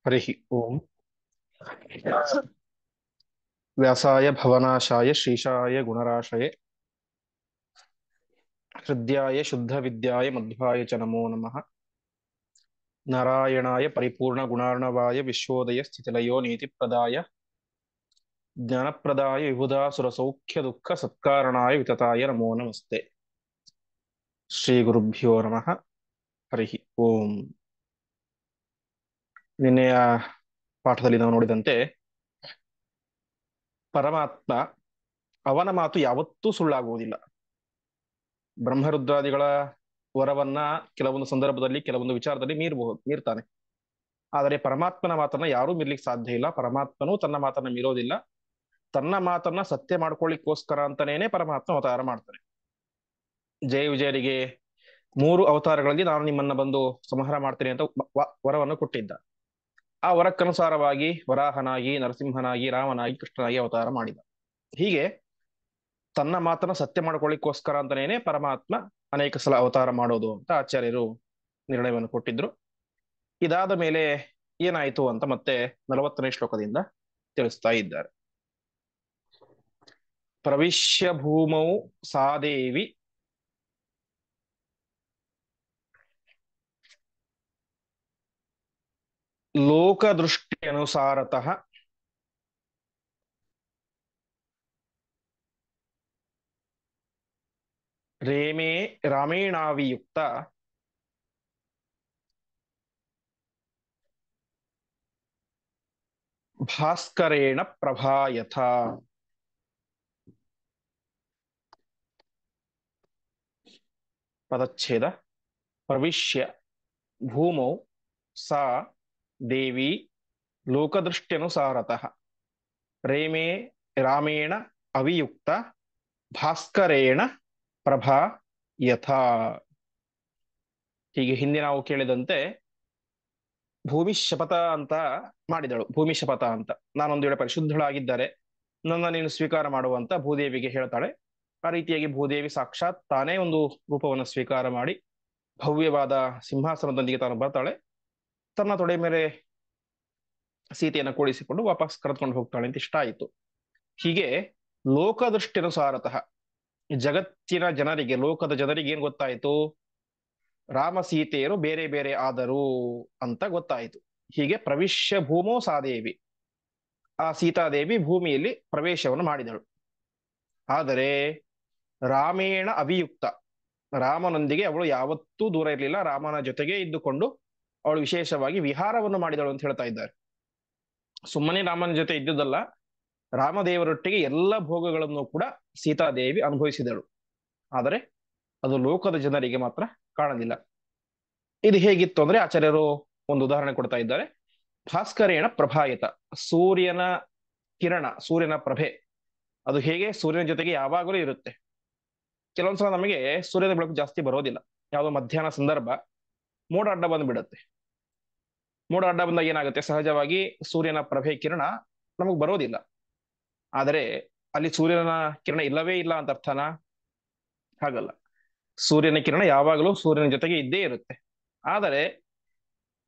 हरिः ओम्। व्यासाय भवनाशाय श्रीशाय गुणराशये हृद्याय शुद्धविद्याय मध्वाय च नमो नमः। नारायणाय परिपूर्णगुणार्णवाय विश्वोदय स्थितिलयो नीतिप्रदाय ज्ञानप्रदाय विबुधासुरसौख्यदुःखसत्कारणाय वितताय नमो नमस्ते। ಶ್ರೀಗುರುಭ್ಯೋ ನಮಃ. ಹರಿಃ ಓಂ. ನಿನ್ನೆಯ ಪಾಠದಲ್ಲಿ ನಾವು ನೋಡಿದಂತೆ ಪರಮಾತ್ಮ ಅವನ ಮಾತು ಯಾವತ್ತೂ ಸುಳ್ಳಾಗುವುದಿಲ್ಲ. ಬ್ರಹ್ಮರುದ್ರಾದಿಗಳ ವರವನ್ನ ಕೆಲವೊಂದು ಸಂದರ್ಭದಲ್ಲಿ ಕೆಲವೊಂದು ವಿಚಾರದಲ್ಲಿ ಮೀರ್ತಾನೆ. ಆದರೆ ಪರಮಾತ್ಮನ ಮಾತನ್ನ ಯಾರೂ ಮೀರ್ಲಿಕ್ಕೆ ಸಾಧ್ಯ ಇಲ್ಲ. ಪರಮಾತ್ಮನು ತನ್ನ ಮಾತನ್ನ ಮೀರೋದಿಲ್ಲ. ತನ್ನ ಮಾತನ್ನ ಸತ್ಯ ಮಾಡ್ಕೊಳ್ಳಿಕ್ಕೋಸ್ಕರ ಅಂತಾನೇನೆ ಪರಮಾತ್ಮ ಅವತಾರ ಮಾಡ್ತಾನೆ. ಜಯ ವಿಜಯರಿಗೆ 3 ಅವತಾರಗಳಲ್ಲಿ ನಾನು ನಿಮ್ಮನ್ನ ಬಂದು ಸಂಹಾರ ಮಾಡ್ತೇನೆ ಅಂತ ವರವನ್ನು ಕೊಟ್ಟಿದ್ದ. ಆ ವರಕ್ಕನುಸಾರವಾಗಿ ವರಾಹನಾಗಿ, ನರಸಿಂಹನಾಗಿ, ರಾಮನಾಗಿ, ಕೃಷ್ಣನಾಗಿ ಅವತಾರ ಮಾಡಿದ. ಹೀಗೆ ತನ್ನ ಮಾತನ್ನ ಸತ್ಯ ಮಾಡ್ಕೊಳ್ಳಿಕ್ಕೋಸ್ಕರ ಅಂತಾನೇನೆ ಪರಮಾತ್ಮ ಅನೇಕ ಸಲ ಅವತಾರ ಮಾಡೋದು ಅಂತ ಆಚಾರ್ಯರು ನಿರ್ಣಯವನ್ನು ಕೊಟ್ಟಿದ್ರು. ಇದಾದ ಮೇಲೆ ಏನಾಯಿತು ಅಂತ ಮತ್ತೆ 40ನೇ ಶ್ಲೋಕದಿಂದ ತಿಳಿಸ್ತಾ ಇದ್ದಾರೆ. ಪ್ರವಿಶ್ಯ ಭೂಮೌ ಸಾದೇವಿ ಲೋಕದೃಷ್ಟಿ ಅನುಸಾರತಃ ರೇಮೇ ರಾಮೇಣಾವಿಯುಕ್ತ ಭಾಸ್ಕರೇಣ ಪ್ರಭಾಯಥ. ಪದಚ್ಛೇದ. ಪ್ರವಿಶ್ಯ ಭೂಮೌ ಸಾ ದೇವಿ ಲೋಕದೃಷ್ಟ್ಯನುಸಾರತಃ ರೇಮೇ ರಾಮೇಣ ಅವಿಯುಕ್ತ ಭಾಸ್ಕರೇಣ ಪ್ರಭಾ ಯಥಾ. ಹೀಗೆ ಹಿಂದೆ ನಾವು ಕೇಳಿದಂತೆ ಭೂಮಿ ಶಪಥ ಅಂತ ಮಾಡಿದಳು. ಭೂಮಿ ಶಪಥ ಅಂತ, ನಾನೊಂದು ವೇಳೆ ಪರಿಶುದ್ಧಳಾಗಿದ್ದರೆ ನನ್ನ ನೀನು ಸ್ವೀಕಾರ ಮಾಡುವಂತ ಭೂದೇವಿಗೆ ಹೇಳ್ತಾಳೆ. ಆ ರೀತಿಯಾಗಿ ಭೂದೇವಿ ಸಾಕ್ಷಾತ್ ತಾನೇ ಒಂದು ರೂಪವನ್ನು ಸ್ವೀಕಾರ ಮಾಡಿ ಭವ್ಯವಾದ ಸಿಂಹಾಸನದೊಂದಿಗೆ ತಾನು ಬರ್ತಾಳೆ. ತನ್ನ ತೊಡೆ ಮೇಲೆ ಸೀತೆಯನ್ನು ಕೂಡಿಸಿಕೊಂಡು ವಾಪಸ್ ಕರೆದುಕೊಂಡು ಹೋಗ್ತಾಳೆ ಅಂತ ಇಷ್ಟ ಆಯಿತು. ಹೀಗೆ ಲೋಕದೃಷ್ಟಿಯನುಸಾರತಃ ಜಗತ್ತಿನ ಜನರಿಗೆ, ಲೋಕದ ಜನರಿಗೆ ಏನ್ ಗೊತ್ತಾಯಿತು? ರಾಮ ಸೀತೆಯರು ಬೇರೆ ಬೇರೆ ಆದರು ಅಂತ ಗೊತ್ತಾಯಿತು. ಹೀಗೆ ಪ್ರವಿಶ್ಯ ಭೂಮೋ ಸಾದೇವಿ, ಆ ಸೀತಾದೇವಿ ಭೂಮಿಯಲ್ಲಿ ಪ್ರವೇಶವನ್ನು ಮಾಡಿದಳು. ಆದರೆ ರಾಮೇಣ ಅವಿಯುಕ್ತ, ರಾಮನೊಂದಿಗೆ ಅವಳು ಯಾವತ್ತೂ ದೂರ ಇರಲಿಲ್ಲ. ರಾಮನ ಜೊತೆಗೆ ಇದ್ದುಕೊಂಡು ಅವಳು ವಿಶೇಷವಾಗಿ ವಿಹಾರವನ್ನು ಮಾಡಿದಳು ಅಂತ ಹೇಳ್ತಾ ಇದ್ದಾರೆ. ಸುಮ್ಮನೆ ರಾಮನ ಜೊತೆ ಇದ್ದುದಲ್ಲ, ರಾಮದೇವರೊಟ್ಟಿಗೆ ಎಲ್ಲ ಭೋಗಗಳನ್ನು ಕೂಡ ಸೀತಾದೇವಿ ಅನುಭವಿಸಿದಳು. ಆದರೆ ಅದು ಲೋಕದ ಜನರಿಗೆ ಮಾತ್ರ ಕಾಣಲಿಲ್ಲ. ಇದು ಹೇಗಿತ್ತು ಅಂದ್ರೆ ಆಚಾರ್ಯರು ಒಂದು ಉದಾಹರಣೆ ಕೊಡ್ತಾ ಇದ್ದಾರೆ. ಭಾಸ್ಕರೇಣ ಪ್ರಭಾಯತ, ಸೂರ್ಯನ ಕಿರಣ, ಸೂರ್ಯನ ಪ್ರಭೆ ಅದು ಹೇಗೆ ಸೂರ್ಯನ ಜೊತೆಗೆ ಯಾವಾಗಲೂ ಇರುತ್ತೆ. ಕೆಲವೊಂದ್ಸಲ ನಮಗೆ ಸೂರ್ಯನ ಬೆಳಕು ಜಾಸ್ತಿ ಬರೋದಿಲ್ಲ. ಯಾವುದೋ ಮಧ್ಯಾಹ್ನ ಸಂದರ್ಭ ಮೋಡ ಅಡ್ಡ ಬಂದ್ಬಿಡುತ್ತೆ. ಮೋಡ ಅಡ್ಡ ಬಂದಾಗ ಏನಾಗುತ್ತೆ, ಸಹಜವಾಗಿ ಸೂರ್ಯನ ಪ್ರಭೆ ಕಿರಣ ನಮಗ್ ಬರೋದಿಲ್ಲ. ಆದರೆ ಅಲ್ಲಿ ಸೂರ್ಯನ ಕಿರಣ ಇಲ್ಲವೇ ಇಲ್ಲ ಅಂತ ಅರ್ಥನಾ? ಹಾಗಲ್ಲ. ಸೂರ್ಯನ ಕಿರಣ ಯಾವಾಗಲೂ ಸೂರ್ಯನ ಜೊತೆಗೆ ಇದ್ದೇ ಇರುತ್ತೆ. ಆದರೆ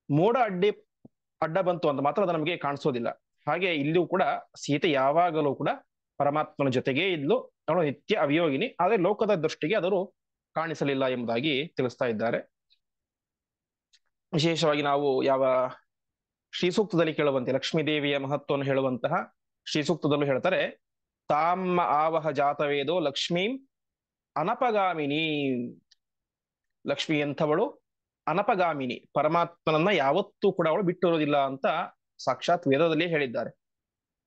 ಮೋಡ ಅಡ್ಡ ಬಂತು ಅಂತ ಮಾತ್ರ ಅದು ನಮಗೆ ಕಾಣಿಸೋದಿಲ್ಲ. ಹಾಗೆ ಇಲ್ಲಿಯೂ ಕೂಡ ಸೀತೆ ಯಾವಾಗಲೂ ಕೂಡ ಪರಮಾತ್ಮನ ಜೊತೆಗೇ ಇದ್ಲು. ಅವಳು ನಿತ್ಯ ಅವಿಯೋಗಿನಿ. ಆದರೆ ಲೋಕದ ದೃಷ್ಟಿಗೆ ಅದನ್ನು ಕಾಣಿಸಲಿಲ್ಲ ಎಂಬುದಾಗಿ ತಿಳಿಸ್ತಾ ಇದ್ದಾರೆ. ವಿಶೇಷವಾಗಿ ನಾವು ಯಾವ ಶ್ರೀಸೂಕ್ತದಲ್ಲಿ ಕೇಳುವಂತೆ ಲಕ್ಷ್ಮೀ ದೇವಿಯ ಮಹತ್ವವನ್ನು ಹೇಳುವಂತಹ ಶ್ರೀಸೂಕ್ತದಲ್ಲೂ ಹೇಳ್ತಾರೆ, ತಾಮ್ಮ ಆವಹ ಜಾತವೇದೋ ಲಕ್ಷ್ಮೀಂ ಅನಪಗಾಮಿನಿ. ಲಕ್ಷ್ಮಿ ಎಂಥವಳು? ಅನಪಗಾಮಿನಿ, ಪರಮಾತ್ಮನನ್ನ ಯಾವತ್ತೂ ಕೂಡ ಅವಳು ಬಿಟ್ಟಿರೋದಿಲ್ಲ ಅಂತ ಸಾಕ್ಷಾತ್ ವೇದದಲ್ಲಿ ಹೇಳಿದ್ದಾರೆ.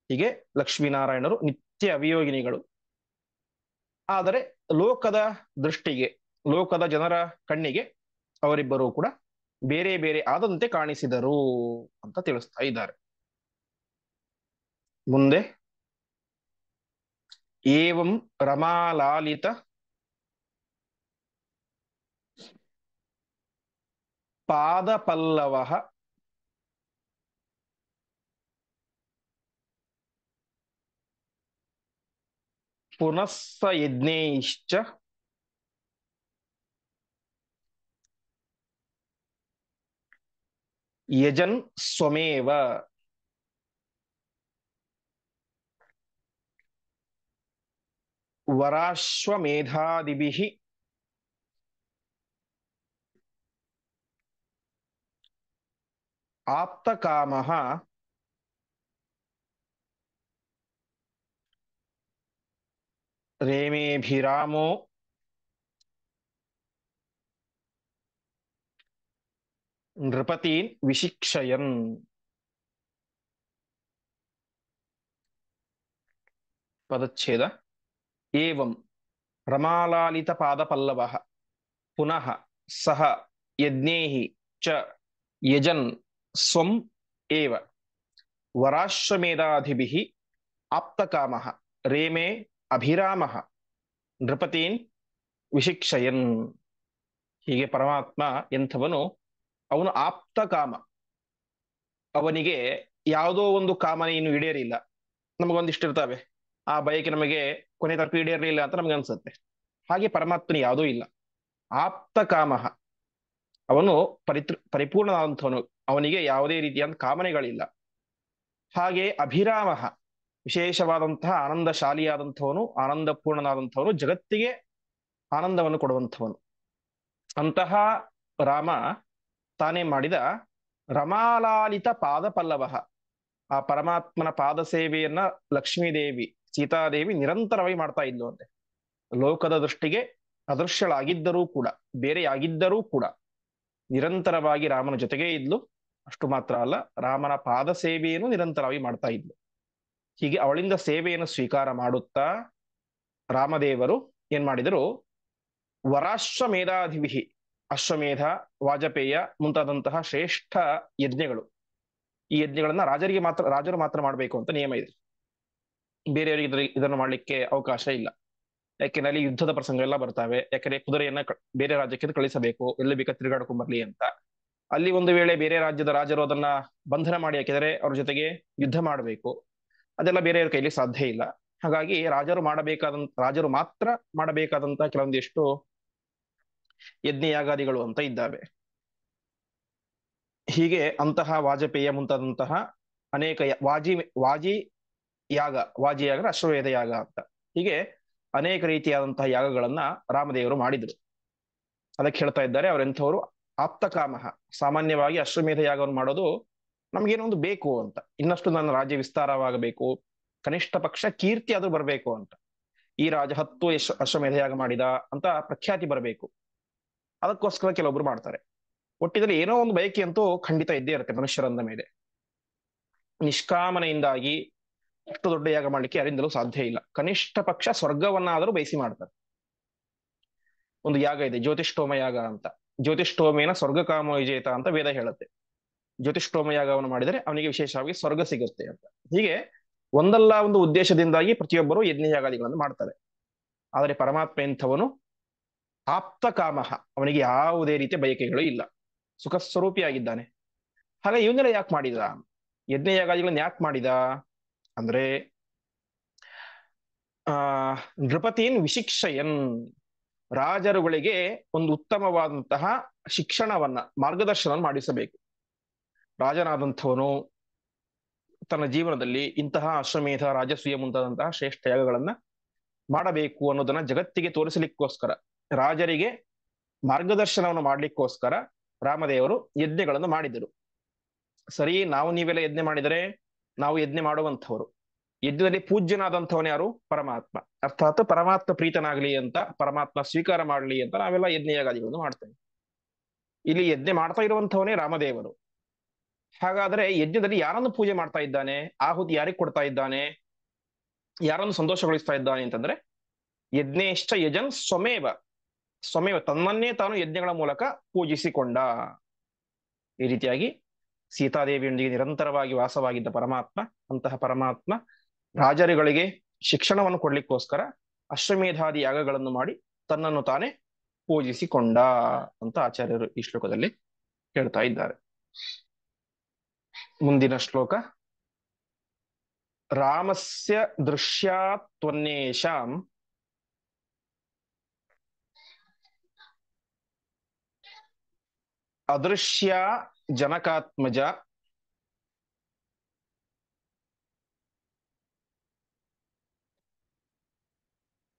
ಹೀಗೆ ಲಕ್ಷ್ಮೀನಾರಾಯಣರು ನಿತ್ಯ ಅವಿಯೋಗಿನಿಗಳು. ಆದರೆ ಲೋಕದ ದೃಷ್ಟಿಗೆ, ಲೋಕದ ಜನರ ಕಣ್ಣಿಗೆ ಅವರಿಬ್ಬರೂ ಕೂಡ ಬೇರೆ ಬೇರೆ ಆದಂತೆ ಕಾಣಿಸಿದರು ಅಂತ ತಿಳಿಸ್ತಾ ಇದ್ದಾರೆ. ಮುಂದೆ ಏವಂ ರಮಾಲಾಲಿತ ಪಾದಪಲ್ಲವ ಪುನಸ್ಸ ಯಜ್ಞೈಶ್ಚ ಯಜನ್ ಸ್ವಮೇವ ವರಾಶ್ವಮೇಧಾದಿಭಿಃ ಆಪ್ತಕಾಮಃ ರೇಮೇಭಿರಾಮೋ ನೃಪತೀನ್ ವಿಶಿಕ್ಷಯನ್. ಪದಚ್ಛೇದ. ಏವಂ ರಮಾಲಾಲಿತ ಪಾದಪಲ್ಲವಃ ಪುನಃ ಸಹ ಯಜ್ಞೈಃ ಚ ಯಜನ್ ಸ್ವಂ ಏವ ವರಾಶ್ವಮೇಧಾಧಿಭಿಃ ಆಪ್ತಕಾಮಃ ರೇಮೇ ಅಭಿರಾಮಃ ನೃಪತೀನ್ ವಿಶಿಕ್ಷಯನ್. ಹೀಗೆ ಪರಮಾತ್ಮ ಎಂಥವನು, ಅವನು ಆಪ್ತಕಾಮ. ಅವನಿಗೆ ಯಾವುದೋ ಒಂದು ಕಾಮನೆ ಇನ್ನು ಈಡೇರಿಲ್ಲ. ನಮಗೊಂದಿಷ್ಟಿರ್ತವೆ, ಆ ಬಯಕೆ ನಮಗೆ ಕೊನೆ ತನಕ ಈಡೇರಲಿಲ್ಲ ಅಂತ ನಮ್ಗೆ ಅನ್ಸುತ್ತೆ. ಹಾಗೆ ಪರಮಾತ್ಮನ ಯಾವುದೂ ಇಲ್ಲ. ಆಪ್ತಕಾಮ, ಅವನು ಪರಿಪೂರ್ಣನಾದಂಥವನು, ಅವನಿಗೆ ಯಾವುದೇ ರೀತಿಯಾದ ಕಾಮನೆಗಳಿಲ್ಲ. ಹಾಗೆ ಅಭಿರಾಮ, ವಿಶೇಷವಾದಂತಹ ಆನಂದಶಾಲಿಯಾದಂಥವನು, ಆನಂದಪೂರ್ಣನಾದಂಥವನು, ಜಗತ್ತಿಗೆ ಆನಂದವನ್ನು ಕೊಡುವಂಥವನು. ಅಂತಹ ರಾಮ ತಾನೇ ಮಾಡಿದ ರಮಾಲಾಲಿತ ಪಾದ ಪಲ್ಲವ, ಆ ಪರಮಾತ್ಮನ ಪಾದ ಸೇವೆಯನ್ನ ಲಕ್ಷ್ಮೀದೇವಿ ಸೀತಾದೇವಿ ನಿರಂತರವಾಗಿ ಮಾಡ್ತಾ ಇದ್ಲು ಅಂತೆ. ಲೋಕದ ದೃಷ್ಟಿಗೆ ಅದೃಶ್ಯಳಾಗಿದ್ದರೂ ಕೂಡ, ಬೇರೆಯಾಗಿದ್ದರೂ ಕೂಡ ನಿರಂತರವಾಗಿ ರಾಮನ ಜೊತೆಗೇ ಇದ್ಲು. ಅಷ್ಟು ಮಾತ್ರ ಅಲ್ಲ, ರಾಮನ ಪಾದ ಸೇವೆಯನ್ನು ನಿರಂತರವಾಗಿ ಮಾಡ್ತಾ ಇದ್ಲು. ಹೀಗೆ ಅವಳಿಂದ ಸೇವೆಯನ್ನು ಸ್ವೀಕಾರ ಮಾಡುತ್ತಾ ರಾಮದೇವರು ಏನ್ ಮಾಡಿದರು, ವರಾಶ್ವಮೇಧಾಧಿವಿಹಿ, ಅಶ್ವಮೇಧ, ವಾಜಪೇಯ ಮುಂತಾದಂತಹ ಶ್ರೇಷ್ಠ ಯಜ್ಞಗಳು, ಈ ಯಜ್ಞಗಳನ್ನ ರಾಜರು ಮಾತ್ರ ಮಾಡಬೇಕು ಅಂತ ನಿಯಮ ಇದೆ. ಬೇರೆಯವರಿಗೆ ಇದನ್ನು ಮಾಡ್ಲಿಕ್ಕೆ ಅವಕಾಶ ಇಲ್ಲ. ಯಾಕೆಂದ್ರೆ ಅಲ್ಲಿ ಯುದ್ಧದ ಪ್ರಸಂಗ ಎಲ್ಲ ಬರ್ತವೆ. ಯಾಕೆಂದ್ರೆ ಕುದುರೆಯನ್ನ ಬೇರೆ ರಾಜ್ಯಕ್ಕೆ ಕಳಿಸಬೇಕು, ಎಲ್ಲಿ ಬೇಕಾ ತಿರುಗಾಡ್ಕೊಂಡ್ ಬರ್ಲಿ ಅಂತ. ಅಲ್ಲಿ ಒಂದು ವೇಳೆ ಬೇರೆ ರಾಜ್ಯದ ರಾಜರು ಅದನ್ನ ಬಂಧನ ಮಾಡಿ ಹಾಕಿದರೆ ಅವ್ರ ಜೊತೆಗೆ ಯುದ್ಧ ಮಾಡಬೇಕು. ಅದೆಲ್ಲ ಬೇರೆಯವ್ರ ಕೈಲಿ ಸಾಧ್ಯ ಇಲ್ಲ. ಹಾಗಾಗಿ ರಾಜರು ಮಾತ್ರ ಮಾಡಬೇಕಾದಂತಹ ಕೆಲವೊಂದಿಷ್ಟು ಯಜ್ಞ ಯಾಗಾದಿಗಳು ಅಂತ ಇದ್ದಾವೆ. ಹೀಗೆ ಅಂತಹ ವಾಜಪೇಯ ಮುಂತಾದಂತಹ ಅನೇಕ ವಾಜಿಯಾಗ ಅಶ್ವಮೇಧ ಯಾಗ ಅಂತ, ಹೀಗೆ ಅನೇಕ ರೀತಿಯಾದಂತಹ ಯಾಗಗಳನ್ನ ರಾಮದೇವರು ಮಾಡಿದ್ರು. ಅದಕ್ಕೆ ಹೇಳ್ತಾ ಇದ್ದಾರೆ, ಅವರೆಂಥವರು ಆಪ್ತಕಾಮ. ಸಾಮಾನ್ಯವಾಗಿ ಅಶ್ವಮೇಧ ಯಾಗವನ್ನು ಮಾಡೋದು ನಮ್ಗೇನೋ ಒಂದು ಬೇಕು ಅಂತ, ಇನ್ನಷ್ಟು ನನ್ನ ರಾಜ್ಯ ವಿಸ್ತಾರವಾಗಬೇಕು, ಕನಿಷ್ಠ ಪಕ್ಷ ಕೀರ್ತಿ ಆದ್ರೂ ಬರಬೇಕು ಅಂತ. ಈ ರಾಜ 10 ಅಶ್ವಮೇಧ ಯಾಗ ಮಾಡಿದ ಅಂತ ಪ್ರಖ್ಯಾತಿ ಬರಬೇಕು, ಅದಕ್ಕೋಸ್ಕರ ಕೆಲವೊಬ್ರು ಮಾಡ್ತಾರೆ. ಒಟ್ಟಿನಲ್ಲಿ ಏನೋ ಒಂದು ಬಯಕೆ ಅಂತೂ ಖಂಡಿತ ಇದ್ದೇ ಇರುತ್ತೆ ಮನುಷ್ಯರಂದ ಮೇಲೆ. ನಿಷ್ಕಾಮನೆಯಿಂದಾಗಿ ಅಷ್ಟು ದೊಡ್ಡ ಯಾಗ ಮಾಡ್ಲಿಕ್ಕೆ ಯಾರಿಂದಲೂ ಸಾಧ್ಯ ಇಲ್ಲ. ಕನಿಷ್ಠ ಪಕ್ಷ ಸ್ವರ್ಗವನ್ನಾದರೂ ಬಯಸಿ ಮಾಡ್ತಾರೆ. ಒಂದು ಯಾಗ ಇದೆ, ಜ್ಯೋತಿಷ್ಠೋಮ ಯಾಗ ಅಂತ. ಜ್ಯೋತಿಷ್ಠೋಮೇನ ಸ್ವರ್ಗ ಕಾಮ ವಿಜೇತ ಅಂತ ವೇದ ಹೇಳುತ್ತೆ. ಜ್ಯೋತಿಷ್ಠೋಮ ಯಾಗವನ್ನು ಮಾಡಿದರೆ ಅವನಿಗೆ ವಿಶೇಷವಾಗಿ ಸ್ವರ್ಗ ಸಿಗುತ್ತೆ ಅಂತ. ಹೀಗೆ ಒಂದಲ್ಲ ಒಂದು ಉದ್ದೇಶದಿಂದಾಗಿ ಪ್ರತಿಯೊಬ್ಬರು ಯಜ್ಞ ಯಾಗಾದಿಗಳನ್ನು ಮಾಡ್ತಾರೆ. ಆದರೆ ಪರಮಾತ್ಮ ಎಂಥವನು ಆಪ್ತ ಕಾಮ, ಅವನಿಗೆ ಯಾವುದೇ ರೀತಿಯ ಬಯಕೆಗಳು ಇಲ್ಲ, ಸುಖ ಸ್ವರೂಪಿಯಾಗಿದ್ದಾನೆ. ಹಾಗೆ ಇವನ್ನೆಲ್ಲ ಯಾಕೆ ಮಾಡಿದ, ಯಜ್ಞ ಯಾಗಾದಿಗಳನ್ನ ಯಾಕೆ ಮಾಡಿದ ಅಂದ್ರೆ ನೃಪತೀನ್ ವಿಶಿಕ್ಷಯನ್, ರಾಜರುಗಳಿಗೆ ಒಂದು ಉತ್ತಮವಾದಂತಹ ಶಿಕ್ಷಣವನ್ನ, ಮಾರ್ಗದರ್ಶನವನ್ನು ಮಾಡಿಸಬೇಕು. ರಾಜನಾದಂಥವನು ತನ್ನ ಜೀವನದಲ್ಲಿ ಇಂತಹ ಅಶ್ವಮೇಧ, ರಾಜಸೂಯ ಮುಂತಾದಂತಹ ಶ್ರೇಷ್ಠ ಯಾಗಗಳನ್ನ ಮಾಡಬೇಕು ಅನ್ನೋದನ್ನ ಜಗತ್ತಿಗೆ ತೋರಿಸಲಿಕ್ಕೋಸ್ಕರ, ರಾಜರಿಗೆ ಮಾರ್ಗದರ್ಶನವನ್ನು ಮಾಡ್ಲಿಕ್ಕೋಸ್ಕರ ರಾಮದೇವರು ಯಜ್ಞಗಳನ್ನು ಮಾಡಿದರು. ಸರಿ, ನೀವೆಲ್ಲ ಯಜ್ಞ ಮಾಡಿದರೆ ನಾವು ಯಜ್ಞ ಮಾಡುವಂಥವ್ರು. ಯಜ್ಞದಲ್ಲಿ ಪೂಜ್ಯನಾದಂಥವನು ಯಾರು? ಪರಮಾತ್ಮ. ಅರ್ಥಾತ್ ಪರಮಾತ್ಮ ಪ್ರೀತನಾಗ್ಲಿ ಅಂತ, ಪರಮಾತ್ಮ ಸ್ವೀಕಾರ ಮಾಡಲಿ ಅಂತ ನಾವೆಲ್ಲ ಯಜ್ಞ ಯಾಗಾದಿಗಳನ್ನು ಮಾಡ್ತೇವೆ. ಇಲ್ಲಿ ಯಜ್ಞ ಮಾಡ್ತಾ ಇರುವಂಥವನೇ ರಾಮದೇವರು. ಹಾಗಾದ್ರೆ ಯಜ್ಞದಲ್ಲಿ ಯಾರನ್ನು ಪೂಜೆ ಮಾಡ್ತಾ ಇದ್ದಾನೆ, ಆಹುತಿ ಯಾರಿಗೆ ಕೊಡ್ತಾ ಇದ್ದಾನೆ, ಯಾರನ್ನು ಸಂತೋಷಗೊಳಿಸ್ತಾ ಇದ್ದಾನೆ ಅಂತಂದ್ರೆ ಯಜ್ಞೇಶ್ಚ ಯಜನ್ ಸ್ವಮೇವ, ತನ್ನನ್ನೇ ತಾನು ಯಜ್ಞಗಳ ಮೂಲಕ ಪೂಜಿಸಿಕೊಂಡ. ಈ ರೀತಿಯಾಗಿ ಸೀತಾದೇವಿಯೊಂದಿಗೆ ನಿರಂತರವಾಗಿ ವಾಸವಾಗಿದ್ದ ಪರಮಾತ್ಮ, ಅಂತಹ ಪರಮಾತ್ಮ ರಾಜರುಗಳಿಗೆ ಶಿಕ್ಷಣವನ್ನು ಕೊಡ್ಲಿಕ್ಕೋಸ್ಕರ ಅಶ್ವಮೇಧಾದಿ ಯಾಗಗಳನ್ನು ಮಾಡಿ ತನ್ನನ್ನು ತಾನೇ ಪೂಜಿಸಿಕೊಂಡ ಅಂತ ಆಚಾರ್ಯರು ಈ ಶ್ಲೋಕದಲ್ಲಿ ಹೇಳ್ತಾ ಇದ್ದಾರೆ. ಮುಂದಿನ ಶ್ಲೋಕ, ರಾಮಸ್ಯ ದೃಶ್ಯಾತ್ವನ್ಯೇಷಾಂ ಅದೃಶ್ಯ ಜನಕಾತ್ಮಜ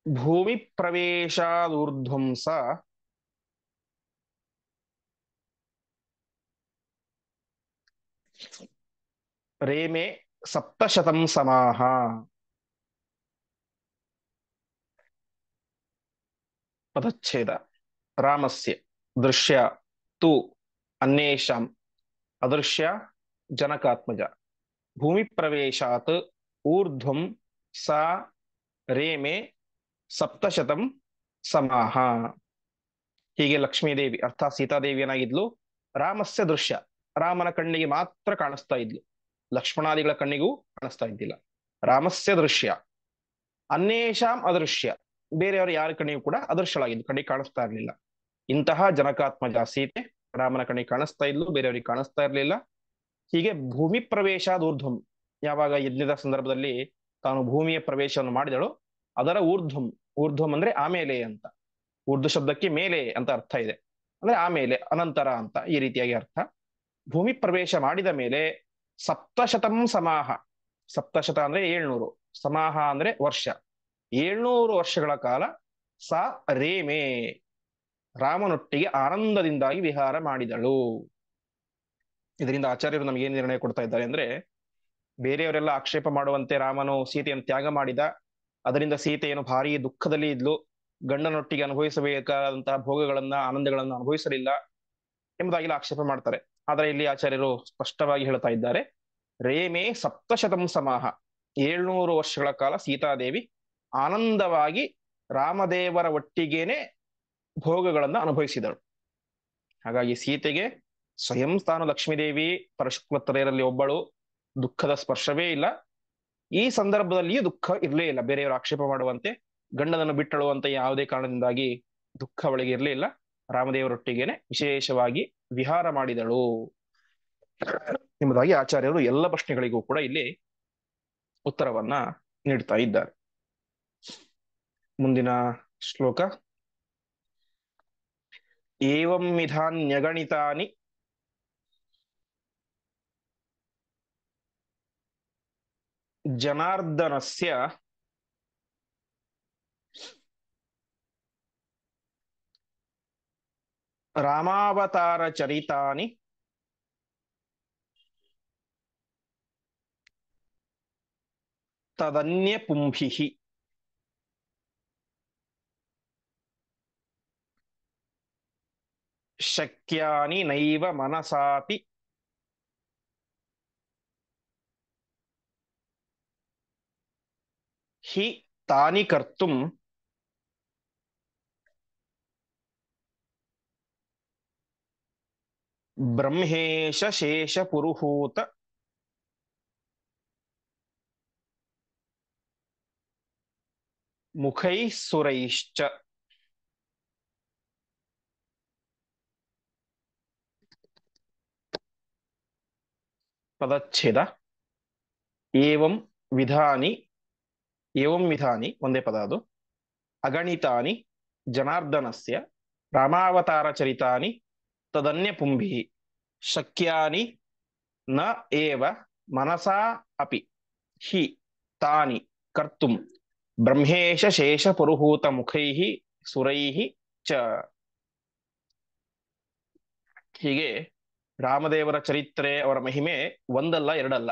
ಭೂಮಿ ಪ್ರವೇಶಾದೂರ್ಧ್ವಂಸ ರೇಮೆ ಸಪ್ತಶತಂ ಸಮಾಹ. ಪದಚ್ಛೇದ. ರಾಮಸ್ಯ ದೃಶ್ಯ ತು ಅನ್ಯೇಷಾಂ ಅದೃಶ್ಯ ಜನಕಾತ್ಮಜ ಭೂಮಿ ಪ್ರವೇಶಾತ್ ಊರ್ಧ್ವಂ ಸಾ ರೇಮೆ ಸಪ್ತಶತಂ ಸಮಾಹ. ಹೀಗೆ ಲಕ್ಷ್ಮೀದೇವಿ ಅರ್ಥಾತ್ ಸೀತಾದೇವಿ ಏನಾಗಿದ್ಲು, ರಾಮಸ್ಯ ದೃಶ್ಯ, ರಾಮನ ಕಣ್ಣಿಗೆ ಮಾತ್ರ ಕಾಣಿಸ್ತಾ ಇದ್ಲು, ಲಕ್ಷ್ಮಣಾದಿಗಳ ಕಣ್ಣಿಗೂ ಕಾಣಿಸ್ತಾ ಇದ್ದಿಲ್ಲ. ರಾಮಸ್ಯ ದೃಶ್ಯ ಅನ್ಯೇಷಾಂ ಅದೃಶ್ಯ, ಬೇರೆಯವರು ಯಾರ ಕಣ್ಣಿಗೂ ಕೂಡ ಅದೃಶ್ಯಳಾಗಿದ್ದು, ಕಣ್ಣಿಗೆ ಕಾಣಿಸ್ತಾ ಇರಲಿಲ್ಲ. ಇಂತಹ ಜನಕಾತ್ಮಜ ಸೀತೆ ರಾಮನ ಕಣ್ಣಿಗೆ ಕಾಣಿಸ್ತಾ ಇದ್ಲು, ಬೇರೆಯವರಿಗೆ ಕಾಣಿಸ್ತಾ ಇರಲಿಲ್ಲ. ಹೀಗೆ ಭೂಮಿ ಪ್ರವೇಶಾದ ಊರ್ಧ್ವಂ, ಯಾವಾಗ ಯಜ್ಞದ ಸಂದರ್ಭದಲ್ಲಿ ತಾನು ಭೂಮಿಯ ಪ್ರವೇಶವನ್ನು ಮಾಡಿದಳು, ಅದರ ಊರ್ಧ್ವಂ, ಊರ್ಧ್ವಂ ಅಂದ್ರೆ ಆಮೇಲೆ ಅಂತ, ಉರ್ದು ಶಬ್ದಕ್ಕೆ ಮೇಲೆ ಅಂತ ಅರ್ಥ ಇದೆ, ಅಂದ್ರೆ ಆಮೇಲೆ ಅನಂತರ ಅಂತ ಈ ರೀತಿಯಾಗಿ ಅರ್ಥ. ಭೂಮಿ ಪ್ರವೇಶ ಮಾಡಿದ ಮೇಲೆ ಸಪ್ತಶತಂ ಸಮಾಹ, ಸಪ್ತಶತ ಅಂದ್ರೆ 700, ಸಮಾಹ ಅಂದ್ರೆ ವರ್ಷ, 700 ವರ್ಷಗಳ ಕಾಲ ಸಾ ರೇಮೆ ರಾಮನೊಟ್ಟಿಗೆ ಆನಂದದಿಂದಾಗಿ ವಿಹಾರ ಮಾಡಿದಳು. ಇದರಿಂದ ಆಚಾರ್ಯರು ನಮಗೆ ಏನು ನಿರ್ಣಯ ಕೊಡ್ತಾ ಇದ್ದಾರೆ ಅಂದ್ರೆ, ಬೇರೆಯವರೆಲ್ಲ ಆಕ್ಷೇಪ ಮಾಡುವಂತೆ ರಾಮನು ಸೀತೆಯನ್ನು ತ್ಯಾಗ ಮಾಡಿದ, ಅದರಿಂದ ಸೀತೆಯನ್ನು ಭಾರಿ ದುಃಖದಲ್ಲಿ ಇದ್ಲು, ಗಂಡನೊಟ್ಟಿಗೆ ಅನುಭವಿಸಬೇಕಾದಂತಹ ಭೋಗಗಳನ್ನ ಆನಂದಗಳನ್ನ ಅನುಭವಿಸಲಿಲ್ಲ ಎಂಬುದಾಗಿ ಆಕ್ಷೇಪ ಮಾಡ್ತಾರೆ. ಆದರೆ ಇಲ್ಲಿ ಆಚಾರ್ಯರು ಸ್ಪಷ್ಟವಾಗಿ ಹೇಳ್ತಾ ಇದ್ದಾರೆ, ರೇಮೆ ಸಪ್ತಶತಂ ಸಮಾಹ, 700 ವರ್ಷಗಳ ಕಾಲ ಸೀತಾದೇವಿ ಆನಂದವಾಗಿ ರಾಮದೇವರ ಒಟ್ಟಿಗೇನೆ ಭೋಗಗಳನ್ನ ಅನುಭವಿಸಿದಳು. ಹಾಗಾಗಿ ಸೀತೆಗೆ ಸ್ವಯಂ ತಾನು ಲಕ್ಷ್ಮೀದೇವಿ ಪರಶುಕ್ಲತ್ರಯರಲ್ಲಿ ಒಬ್ಬಳು, ದುಃಖದ ಸ್ಪರ್ಶವೇ ಇಲ್ಲ. ಈ ಸಂದರ್ಭದಲ್ಲಿಯೂ ದುಃಖ ಇರಲೇ ಇಲ್ಲ, ಬೇರೆಯವರು ಆಕ್ಷೇಪ ಮಾಡುವಂತೆ ಗಂಡನನ್ನು ಬಿಟ್ಟಳು ಅಂತ ಯಾವುದೇ ಕಾರಣದಿಂದಾಗಿ ದುಃಖ ಅವಳಿಗೆ ಇರಲಿಲ್ಲ. ರಾಮದೇವರೊಟ್ಟಿಗೇನೆ ವಿಶೇಷವಾಗಿ ವಿಹಾರ ಮಾಡಿದಳು ಎಂಬುದಾಗಿ ಆಚಾರ್ಯರು ಎಲ್ಲ ಪ್ರಶ್ನೆಗಳಿಗೂ ಕೂಡ ಇಲ್ಲಿ ಉತ್ತರವನ್ನ ನೀಡ್ತಾ ಇದ್ದಾರೆ. ಮುಂದಿನ ಶ್ಲೋಕ. ಏವಂ ವಿಧಾನ್ಯಗಣಿತಾನಿ ಜನಾರ್ದನಸ್ಯ ರಾಮಾವತಾರ ಚರಿತಾನಿ ತದನ್ಯ ಪುಂಭಿಃ. ಶಕ್ಯಾನಿ ನೈವ ಮನಸಾಪಿ ಹಿ ತಾನಿ ಕರ್ತುಂ ಬ್ರಹ್ಮೇಶ ಶೇಷ ಪುರುಹೂತ ಮುಖೈಃ ಸುರೈಶ್ಚ. ಪದಚ್ಛೇದ. ಏವಂ ವಿಧಾನಿ, ಏವಂ ವಿಧಾನಿ ಒಂದೇ ಪದ ಅದು, ಅಗಣಿತಾನಿ ಜನಾರ್ದನಸ್ಯ ರಾಮಾವತಾರ ಚರಿತಾನಿ ತದನ್ಯ ಪುಂಭಿಃ ಶಕ್ಯಾನಿ ನ ಏವ ಮನಸಾ ಅಪಿ ಹಿ ತಾನಿ ಕರ್ತುಂ ಬ್ರಹ್ಮೇಶ ಶೇಷ ಪುರುಹೂತ ಮುಖೈಃ ಸುರೈಃ ಚ. ಹೀಗೆ ರಾಮದೇವರ ಚರಿತ್ರೆ, ಅವರ ಮಹಿಮೆ ಒಂದಲ್ಲ ಎರಡಲ್ಲ.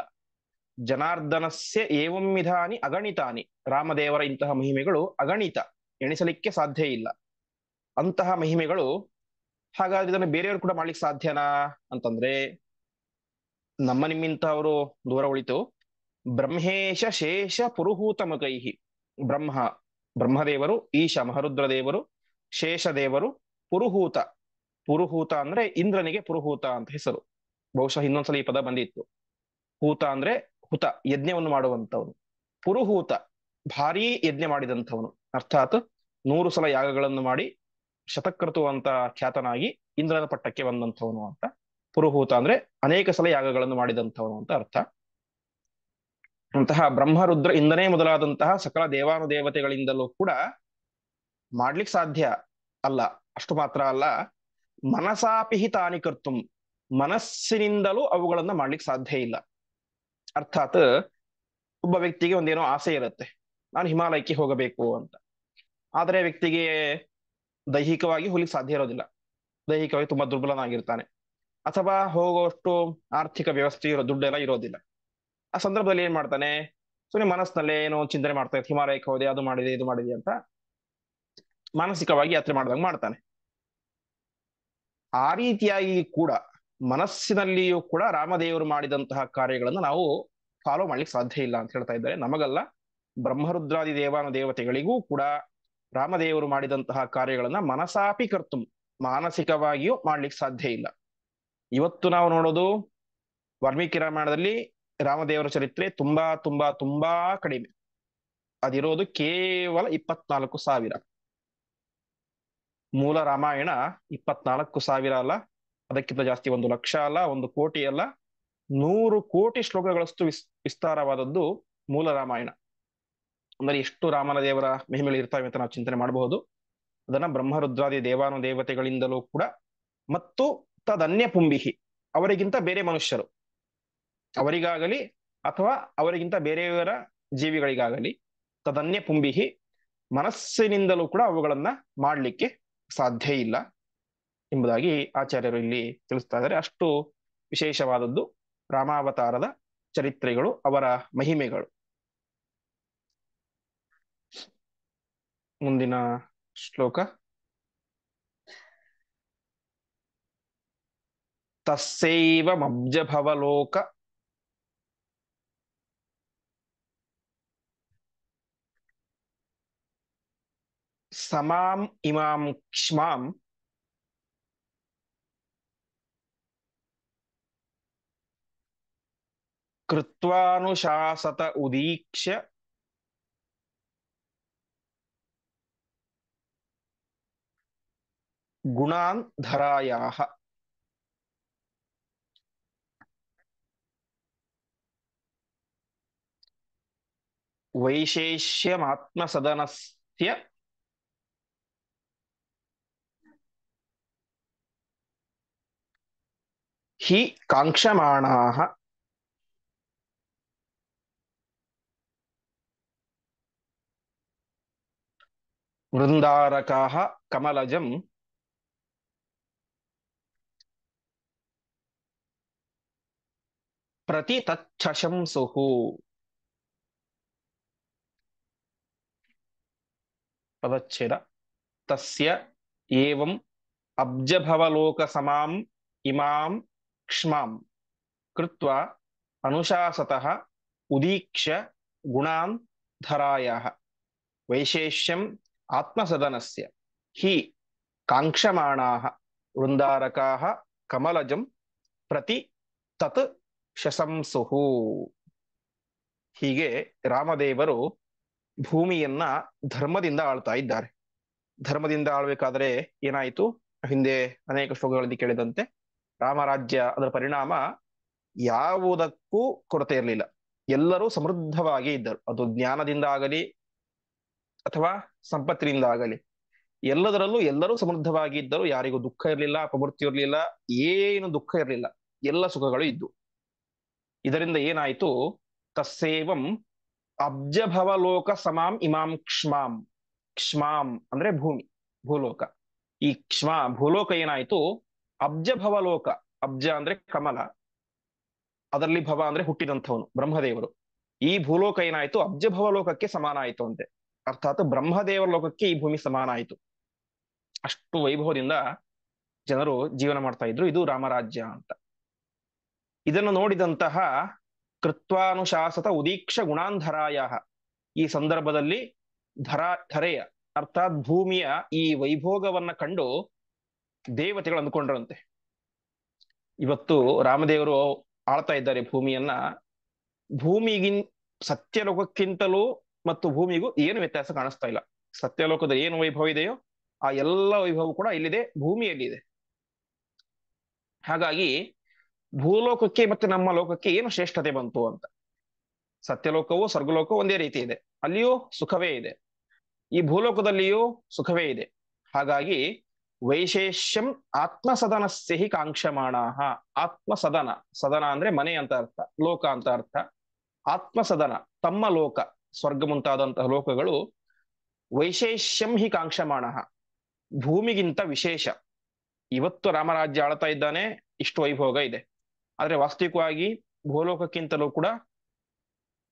ಜನಾರ್ದನಸ್ಯ ಏವಂ ವಿಧಾನಿ ಅಗಣಿತಾನಿ, ರಾಮದೇವರ ಇಂತಹ ಮಹಿಮೆಗಳು ಅಗಣಿತ, ಎಣಿಸಲಿಕ್ಕೆ ಸಾಧ್ಯ ಇಲ್ಲ. ಅಂತಹ ಮಹಿಮೆಗಳು, ಹಾಗಾದ್ರೆ ಇದನ್ನು ಬೇರೆಯವರು ಕೂಡ ಮಾಡ್ಲಿಕ್ಕೆ ಸಾಧ್ಯನಾ ಅಂತಂದ್ರೆ ನಮ್ಮ ನಿಮ್ಮಿಂತಹವರು ದೂರ ಉಳಿತು. ಬ್ರಹ್ಮೇಶ ಶೇಷ ಪುರುಹೂತ ಮುಖೈಹಿ, ಬ್ರಹ್ಮದೇವರು, ಈಶ ಮಹರುದ್ರ ದೇವರು, ಶೇಷದೇವರು, ಪುರುಹೂತ, ಪುರುಹೂತ ಅಂದ್ರೆ ಇಂದ್ರನಿಗೆ ಪುರುಹೂತ ಅಂತ ಹೆಸರು. ಬಹುಶಃ ಇನ್ನೊಂದ್ಸಲ ಈ ಪದ ಬಂದಿತ್ತು. ಹೂತ ಅಂದ್ರೆ ಹುತ, ಯಜ್ಞವನ್ನು ಮಾಡುವಂತವನು. ಪುರುಹೂತ ಭಾರೀ ಯಜ್ಞ ಮಾಡಿದಂಥವನು, ಅರ್ಥಾತ್ 100 ಸಲ ಯಾಗಗಳನ್ನು ಮಾಡಿ ಶತಕ್ರತು ಅಂತ ಖ್ಯಾತನಾಗಿ ಇಂದ್ರನ ಪಟ್ಟಕ್ಕೆ ಬಂದಂಥವನು ಅಂತ. ಪುರುಹೂತ ಅಂದ್ರೆ ಅನೇಕ ಸಲ ಯಾಗಗಳನ್ನು ಮಾಡಿದಂಥವನು ಅಂತ ಅರ್ಥ. ಅಂತಹ ಬ್ರಹ್ಮರುದ್ರ ಇಂದನೇ ಮೊದಲಾದಂತಹ ಸಕಲ ದೇವಾನುದೇವತೆಗಳಿಂದಲೂ ಕೂಡ ಮಾಡ್ಲಿಕ್ಕೆ ಸಾಧ್ಯ ಅಲ್ಲ. ಅಷ್ಟು ಮಾತ್ರ ಅಲ್ಲ, ಮನಸಾಪಿಹಿ ತಾನಿ ಕರ್ತುಂ, ಮನಸ್ಸಿನಿಂದಲೂ ಅವುಗಳನ್ನ ಮಾಡ್ಲಿಕ್ಕೆ ಸಾಧ್ಯ ಇಲ್ಲ. ಅರ್ಥಾತ್ ಒಬ್ಬ ವ್ಯಕ್ತಿಗೆ ಒಂದೇನೋ ಆಸೆ ಇರುತ್ತೆ, ನಾನು ಹಿಮಾಲಯಕ್ಕೆ ಹೋಗಬೇಕು ಅಂತ. ಆದರೆ ವ್ಯಕ್ತಿಗೆ ದೈಹಿಕವಾಗಿ ಹೋಗ್ಲಿಕ್ಕೆ ಸಾಧ್ಯ ಇರೋದಿಲ್ಲ, ದೈಹಿಕವಾಗಿ ತುಂಬಾ ದುರ್ಬಲನಾಗಿರ್ತಾನೆ, ಅಥವಾ ಹೋಗುವಷ್ಟು ಆರ್ಥಿಕ ವ್ಯವಸ್ಥೆ ದುಡ್ಡೆಲ್ಲ ಇರೋದಿಲ್ಲ. ಆ ಸಂದರ್ಭದಲ್ಲಿ ಏನ್ ಮಾಡ್ತಾನೆ, ಸುಮ್ಮನೆ ಮನಸ್ಸಿನಲ್ಲೇ ಏನೋ ಚಿಂತನೆ ಮಾಡ್ತಾ ಇರ್ತಾನೆ, ಹಿಮಾಲಯಕ್ಕೆ ಹೋದೆ, ಅದು ಮಾಡಿದೆ ಇದು ಮಾಡಿದೆ ಅಂತ ಮಾನಸಿಕವಾಗಿ ಯಾತ್ರೆ ಮಾಡಿದಾಗ ಮಾಡ್ತಾನೆ. ಆ ರೀತಿಯಾಗಿ ಕೂಡ ಮನಸ್ಸಿನಲ್ಲಿಯೂ ಕೂಡ ರಾಮದೇವರು ಮಾಡಿದಂತಹ ಕಾರ್ಯಗಳನ್ನು ನಾವು ಫಾಲೋ ಮಾಡ್ಲಿಕ್ಕೆ ಸಾಧ್ಯ ಇಲ್ಲ ಅಂತ ಹೇಳ್ತಾ ಇದ್ದಾರೆ. ನಮಗಲ್ಲ, ಬ್ರಹ್ಮರುದ್ರಾದಿ ದೇವಾನು ದೇವತೆಗಳಿಗೂ ಕೂಡ ರಾಮದೇವರು ಮಾಡಿದಂತಹ ಕಾರ್ಯಗಳನ್ನ ಮನಸಾಪಿ ಕರ್ತು, ಮಾನಸಿಕವಾಗಿಯೂ ಮಾಡ್ಲಿಕ್ಕೆ ಸಾಧ್ಯ ಇಲ್ಲ. ಇವತ್ತು ನಾವು ನೋಡೋದು ವಾಲ್ಮೀಕಿ ರಾಮಾಯಣದಲ್ಲಿ ರಾಮದೇವರ ಚರಿತ್ರೆ ತುಂಬಾ ತುಂಬಾ ತುಂಬಾ ಕಡಿಮೆ. ಅದಿರೋದು ಕೇವಲ 24,000. ಮೂಲ ರಾಮಾಯಣ 24,000 ಅಲ್ಲ, ಅದಕ್ಕಿಂತ ಜಾಸ್ತಿ, 1,00,000 ಅಲ್ಲ, 1,00,00,000 ಅಲ್ಲ, 100 ಕೋಟಿ ಶ್ಲೋಕಗಳಷ್ಟು ವಿಸ್ತಾರವಾದದ್ದು ಮೂಲ ರಾಮಾಯಣ. ಅಂದ್ರೆ ಎಷ್ಟು ರಾಮನ ದೇವರ ಮಹಿಮೆಗಳು ಇರ್ತವೆ ಅಂತ ನಾವು ಚಿಂತನೆ ಮಾಡಬಹುದು. ಅದನ್ನ ಬ್ರಹ್ಮರುದ್ರಾದಿ ದೇವಾನು ದೇವತೆಗಳಿಂದಲೂ ಕೂಡ, ಮತ್ತು ತದನ್ಯ ಪುಂಬಿಹಿ, ಅವರಿಗಿಂತ ಬೇರೆ ಮನುಷ್ಯರು ಅವರಿಗಾಗಲಿ ಅಥವಾ ಅವರಿಗಿಂತ ಬೇರೆಯವರ ಜೀವಿಗಳಿಗಾಗಲಿ, ತದನ್ಯ ಪುಂಬಿಹಿ, ಮನಸ್ಸಿನಿಂದಲೂ ಕೂಡ ಅವುಗಳನ್ನ ಮಾಡಲಿಕ್ಕೆ ಸಾಧ್ಯ ಇಲ್ಲ ಎಂಬುದಾಗಿ ಆಚಾರ್ಯರು ಇಲ್ಲಿ ತಿಳಿಸ್ತಾ ಇದ್ದಾರೆ. ಅಷ್ಟು ವಿಶೇಷವಾದದ್ದು ರಾಮಾವತಾರದ ಚರಿತ್ರೆಗಳು, ಅವರ ಮಹಿಮೆಗಳು. ಮುಂದಿನ ಶ್ಲೋಕ. ತಸ್ಸೈವ ಮಬ್ಜಭವಲೋಕ ಸಮಾಂ ಇಮಾಂ ಕ್ಷ್ಮಾಂ ಕೃತ್ವಾನುಶಾಸತ ಉದೀಕ್ಷ್ಯ ಗುಣಾನ್ ಧರಾಯಾಹ. ವೈಶೇಷ್ಯಮಾತ್ಮಸದನಸ್ಯ ಹಿ ಕಾಂಕ್ಷಮಾಣಾಃ ವೃಂದಾರಕಾಃ ಕಮಲಜಂ ಪ್ರತಿ ತಚ್ಛಶಂಸುಃ. ಪದಚ್ಛೇದ. ತಸ್ಯ ಏವಂ ಅಬ್ಜಭವಲೋಕ ಸಮಾಂ ಇಮಾಂ ಕ್ಷ್ಮಾಂ ಕೃತ್ವಾ ಅನುಶಾಸತಃ ಉದೀಕ್ಷ್ಯ ಗುಣಾನ್ ಧರಾಯಾಃ ವೈಶೇಷ್ಯಂ ಆತ್ಮಸದನಸ್ಯ ಹಿ ಕಾಂಕ್ಷಮಾಣಾಃ ವೃಂದಾರಕಾಃ ಕಮಲಜಂ ಪ್ರತಿ ತತ್ ಶಶಂಸುಃ. ಹೀಗೆ ರಾಮದೇವರು ಭೂಮಿಯನ್ನ ಧರ್ಮದಿಂದ ಆಳ್ತಾ ಇದ್ದಾರೆ. ಧರ್ಮದಿಂದ ಆಳ್ಬೇಕಾದ್ರೆ ಏನಾಯಿತು, ಹಿಂದೆ ಅನೇಕ ಶ್ಲೋಕಗಳಲ್ಲಿ ಕೇಳಿದಂತೆ ರಾಮರಾಜ್ಯ, ಅದರ ಪರಿಣಾಮ ಯಾವುದಕ್ಕೂ ಕೊರತೆ ಇರಲಿಲ್ಲ. ಎಲ್ಲರೂ ಸಮೃದ್ಧವಾಗಿ ಇದ್ದರು. ಅದು ಜ್ಞಾನದಿಂದ ಆಗಲಿ ಅಥವಾ ಸಂಪತ್ತಿನಿಂದ ಆಗಲಿ, ಎಲ್ಲದರಲ್ಲೂ ಎಲ್ಲರೂ ಸಮೃದ್ಧವಾಗಿ ಇದ್ದರು. ಯಾರಿಗೂ ದುಃಖ ಇರಲಿಲ್ಲ, ಅಪಮೃತ್ಯು ಇರಲಿಲ್ಲ, ಏನು ದುಃಖ ಇರಲಿಲ್ಲ, ಎಲ್ಲ ಸುಖಗಳು ಇದ್ದು. ಇದರಿಂದ ಏನಾಯಿತು, ತಸ್ಸೇವಂ ಅಬ್ಜಭವಲೋಕ ಸಮಾಂ ಇಮಾಂ ಕ್ಷ್ಮಾಂ. ಕ್ಷ್ಮಾಂ ಅಂದ್ರೆ ಭೂಮಿ, ಭೂಲೋಕ. ಈ ಭೂಲೋಕ ಏನಾಯ್ತು, ಅಬ್ಜಭವಲೋಕ. ಅಬ್ಜ ಅಂದ್ರೆ ಕಮಲ, ಅದರಲ್ಲಿ ಭವ ಅಂದ್ರೆ ಹುಟ್ಟಿದಂಥವನು ಬ್ರಹ್ಮದೇವರು. ಈ ಭೂಲೋಕ ಏನಾಯ್ತು, ಅಬ್ಜಭವಲೋಕಕ್ಕೆ ಸಮಾನ ಆಯಿತು ಅಂತೆ. ಅರ್ಥಾತ್ ಬ್ರಹ್ಮದೇವರ ಲೋಕಕ್ಕೆ ಈ ಭೂಮಿ ಸಮಾನ ಆಯಿತು. ಅಷ್ಟು ವೈಭವದಿಂದ ಜನರು ಜೀವನ ಮಾಡ್ತಾ ಇದ್ರು. ಇದು ರಾಮರಾಜ್ಯ ಅಂತ. ಇದನ್ನು ನೋಡಿದಂತಹ ಕೃತ್ವಾನುಶಾಸತ ಉದೀಕ್ಷ ಗುಣಾಂಧರಾಯ, ಈ ಸಂದರ್ಭದಲ್ಲಿ ಧರೆಯ ಅರ್ಥಾತ್ ಭೂಮಿಯ ಈ ವೈಭೋಗವನ್ನ ಕಂಡು ದೇವತೆಗಳು ಅಂದ್ಕೊಂಡ್ರಂತೆ, ಇವತ್ತು ರಾಮದೇವರು ಆಳ್ತಾ ಇದ್ದಾರೆ ಭೂಮಿಯನ್ನ, ಭೂಮಿಗಿನ್ ಸತ್ಯಲೋಕಕ್ಕಿಂತಲೂ ಮತ್ತು ಭೂಮಿಗೂ ಏನು ವ್ಯತ್ಯಾಸ ಕಾಣಿಸ್ತಾ ಇಲ್ಲ. ಸತ್ಯಲೋಕದ ಏನು ವೈಭವ ಇದೆಯೋ ಆ ಎಲ್ಲ ವೈಭವ ಕೂಡ ಇಲ್ಲಿದೆ, ಭೂಮಿಯಲ್ಲಿದೆ. ಹಾಗಾಗಿ ಭೂಲೋಕಕ್ಕೆ ಮತ್ತೆ ನಮ್ಮ ಲೋಕಕ್ಕೆ ಏನು ಶ್ರೇಷ್ಠತೆ ಬಂತು ಅಂತ. ಸತ್ಯಲೋಕವು ಸ್ವರ್ಗಲೋಕವು ಒಂದೇ ರೀತಿ ಇದೆ, ಅಲ್ಲಿಯೂ ಸುಖವೇ ಇದೆ, ಈ ಭೂಲೋಕದಲ್ಲಿಯೂ ಸುಖವೇ ಇದೆ. ಹಾಗಾಗಿ ವೈಶೇಷ್ಯಂ ಆತ್ಮಸದನಸ್ಯ ಹಿ ಕಾಂಕ್ಷಮಾಣಾಹ. ಆತ್ಮಸದನ, ಸದನ ಅಂದ್ರೆ ಮನೆ ಅಂತ ಅರ್ಥ, ಲೋಕ ಅಂತ ಅರ್ಥ. ಆತ್ಮಸದನ ತಮ್ಮ ಲೋಕ, ಸ್ವರ್ಗ ಮುಂತಾದಂತಹ ಲೋಕಗಳು ವೈಶೇಷ್ಯಂ ಹಿ ಕಾಂಕ್ಷಮಾಣಃ, ಭೂಮಿಗಿಂತ ವಿಶೇಷ. ಇವತ್ತು ರಾಮರಾಜ್ಯ ಆಳ್ತಾ ಇದ್ದಾನೆ, ಇಷ್ಟು ವೈಭೋಗ ಇದೆ. ಆದ್ರೆ ವಾಸ್ತವಿಕವಾಗಿ ಭೂಲೋಕಕ್ಕಿಂತಲೂ ಕೂಡ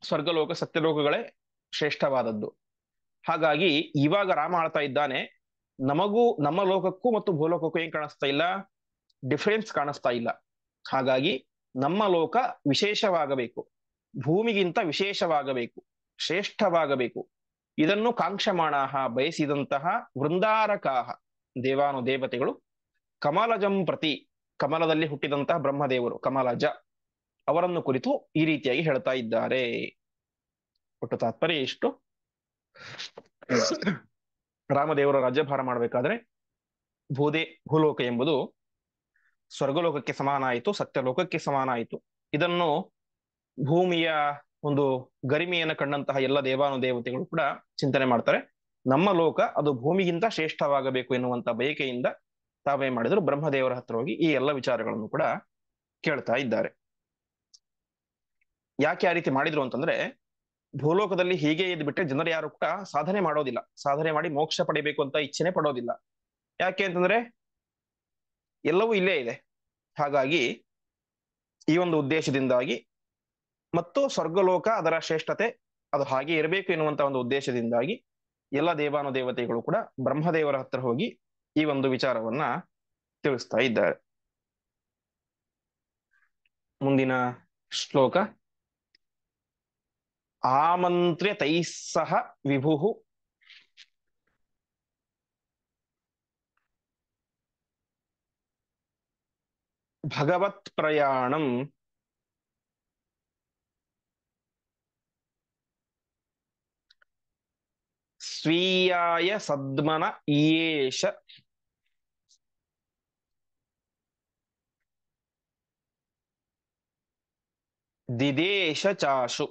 ಸ್ವರ್ಗಲೋಕ ಸತ್ಯಲೋಕಗಳೇ ಶ್ರೇಷ್ಠವಾದದ್ದು. ಹಾಗಾಗಿ ಇವಾಗ ರಾಮ ಆಳ್ತಾ ಇದ್ದಾನೆ, ನಮಗೂ ನಮ್ಮ ಲೋಕಕ್ಕೂ ಮತ್ತು ಭೂಲೋಕಕ್ಕೂ ಏನ್ ಕಾಣಿಸ್ತಾ ಇಲ್ಲ, ಡಿಫರೆನ್ಸ್ ಕಾಣಿಸ್ತಾ ಇಲ್ಲ. ಹಾಗಾಗಿ ನಮ್ಮ ಲೋಕ ವಿಶೇಷವಾಗಬೇಕು, ಭೂಮಿಗಿಂತ ವಿಶೇಷವಾಗಬೇಕು, ಶ್ರೇಷ್ಠವಾಗಬೇಕು. ಇದನ್ನು ಕಾಂಕ್ಷಮಾಣಾಹ, ಬಯಸಿದಂತಹ ವೃಂದಾರಕಾಹ ದೇವಾನುದೇವತೆಗಳು ಕಮಲಜಂ ಪ್ರತಿ, ಕಮಲದಲ್ಲಿ ಹುಟ್ಟಿದಂತಹ ಬ್ರಹ್ಮದೇವರು ಕಮಲಜ, ಅವರನ್ನು ಕುರಿತು ಈ ರೀತಿಯಾಗಿ ಹೇಳ್ತಾ ಇದ್ದಾರೆ. ಒಟ್ಟು ತಾತ್ಪರ್ಯ ಇಷ್ಟು. ರಾಮದೇವರು ರಾಜ್ಯಭಾರ ಮಾಡಬೇಕಾದ್ರೆ ಭೂಲೋಕ ಎಂಬುದು ಸ್ವರ್ಗಲೋಕಕ್ಕೆ ಸಮಾನ ಆಯಿತು, ಸತ್ಯಲೋಕಕ್ಕೆ ಸಮಾನ ಆಯಿತು. ಇದನ್ನು ಭೂಮಿಯ ಒಂದು ಗರಿಮೆಯನ್ನು ಕಂಡಂತಹ ಎಲ್ಲ ದೇವಾನುದೇವತೆಗಳು ಕೂಡ ಚಿಂತನೆ ಮಾಡ್ತಾರೆ. ನಮ್ಮ ಲೋಕ ಅದು ಭೂಮಿಗಿಂತ ಶ್ರೇಷ್ಠವಾಗಬೇಕು ಎನ್ನುವಂತ ಬಯಕೆಯಿಂದ ತಾವೇ ಮಾಡಿದ್ರು, ಬ್ರಹ್ಮದೇವರ ಹತ್ರ ಹೋಗಿ ಈ ಎಲ್ಲ ವಿಚಾರಗಳನ್ನು ಕೂಡ ಕೇಳ್ತಾ ಇದ್ದಾರೆ. ಯಾಕೆ ಆ ರೀತಿ ಮಾಡಿದ್ರು ಅಂತಂದ್ರೆ, ಭೂಲೋಕದಲ್ಲಿ ಹೀಗೆ ಇದ್ ಬಿಟ್ರೆ ಜನರು ಯಾರು ಕೂಡ ಸಾಧನೆ ಮಾಡೋದಿಲ್ಲ, ಸಾಧನೆ ಮಾಡಿ ಮೋಕ್ಷ ಪಡಿಬೇಕು ಅಂತ ಇಚ್ಛೆನೆ ಪಡೋದಿಲ್ಲ. ಯಾಕೆ ಅಂತಂದ್ರೆ ಎಲ್ಲವೂ ಇಲ್ಲೇ ಇದೆ. ಹಾಗಾಗಿ ಈ ಒಂದು ಉದ್ದೇಶದಿಂದಾಗಿ ಮತ್ತು ಸ್ವರ್ಗಲೋಕ ಅದರ ಶ್ರೇಷ್ಠತೆ ಅದು ಹಾಗೆ ಇರಬೇಕು ಎನ್ನುವಂತ ಒಂದು ಉದ್ದೇಶದಿಂದಾಗಿ ಎಲ್ಲ ದೇವಾನುದೇವತೆಗಳು ಕೂಡ ಬ್ರಹ್ಮದೇವರ ಹತ್ರ ಹೋಗಿ ಈ ಒಂದು ವಿಚಾರವನ್ನ ತಿಳಿಸ್ತಾ ಇದ್ದಾರೆ. ಮುಂದಿನ ಶ್ಲೋಕ. ಆಮಂತ್ರ್ಯ ತೈಸ್ಸಹ ವಿಭು ಭಗವತ್ ಪ್ರಯಾಣಂ ಸ್ವೀಯಾಯ ಸದ್ಮನ ಈಯೇಷ ದಿದೇಶ ಚಾಶು.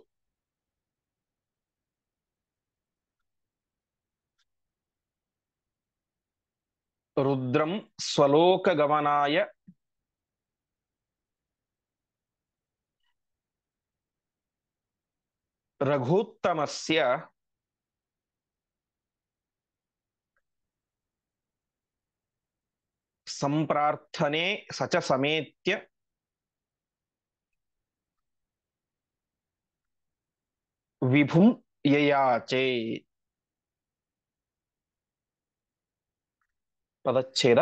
ರುದ್ರಂ ಸ್ವಲೋಕ ಗಮನಾಯ ರಘೂತ್ತಮಸ್ಯ ಸಂಪ್ರಾರ್ಥನೆ ಸಚ ಸಮೇತ್ಯ ವಿಭುಂ ಯಯಾಚೆ. ಪದಚ್ಛೇದ.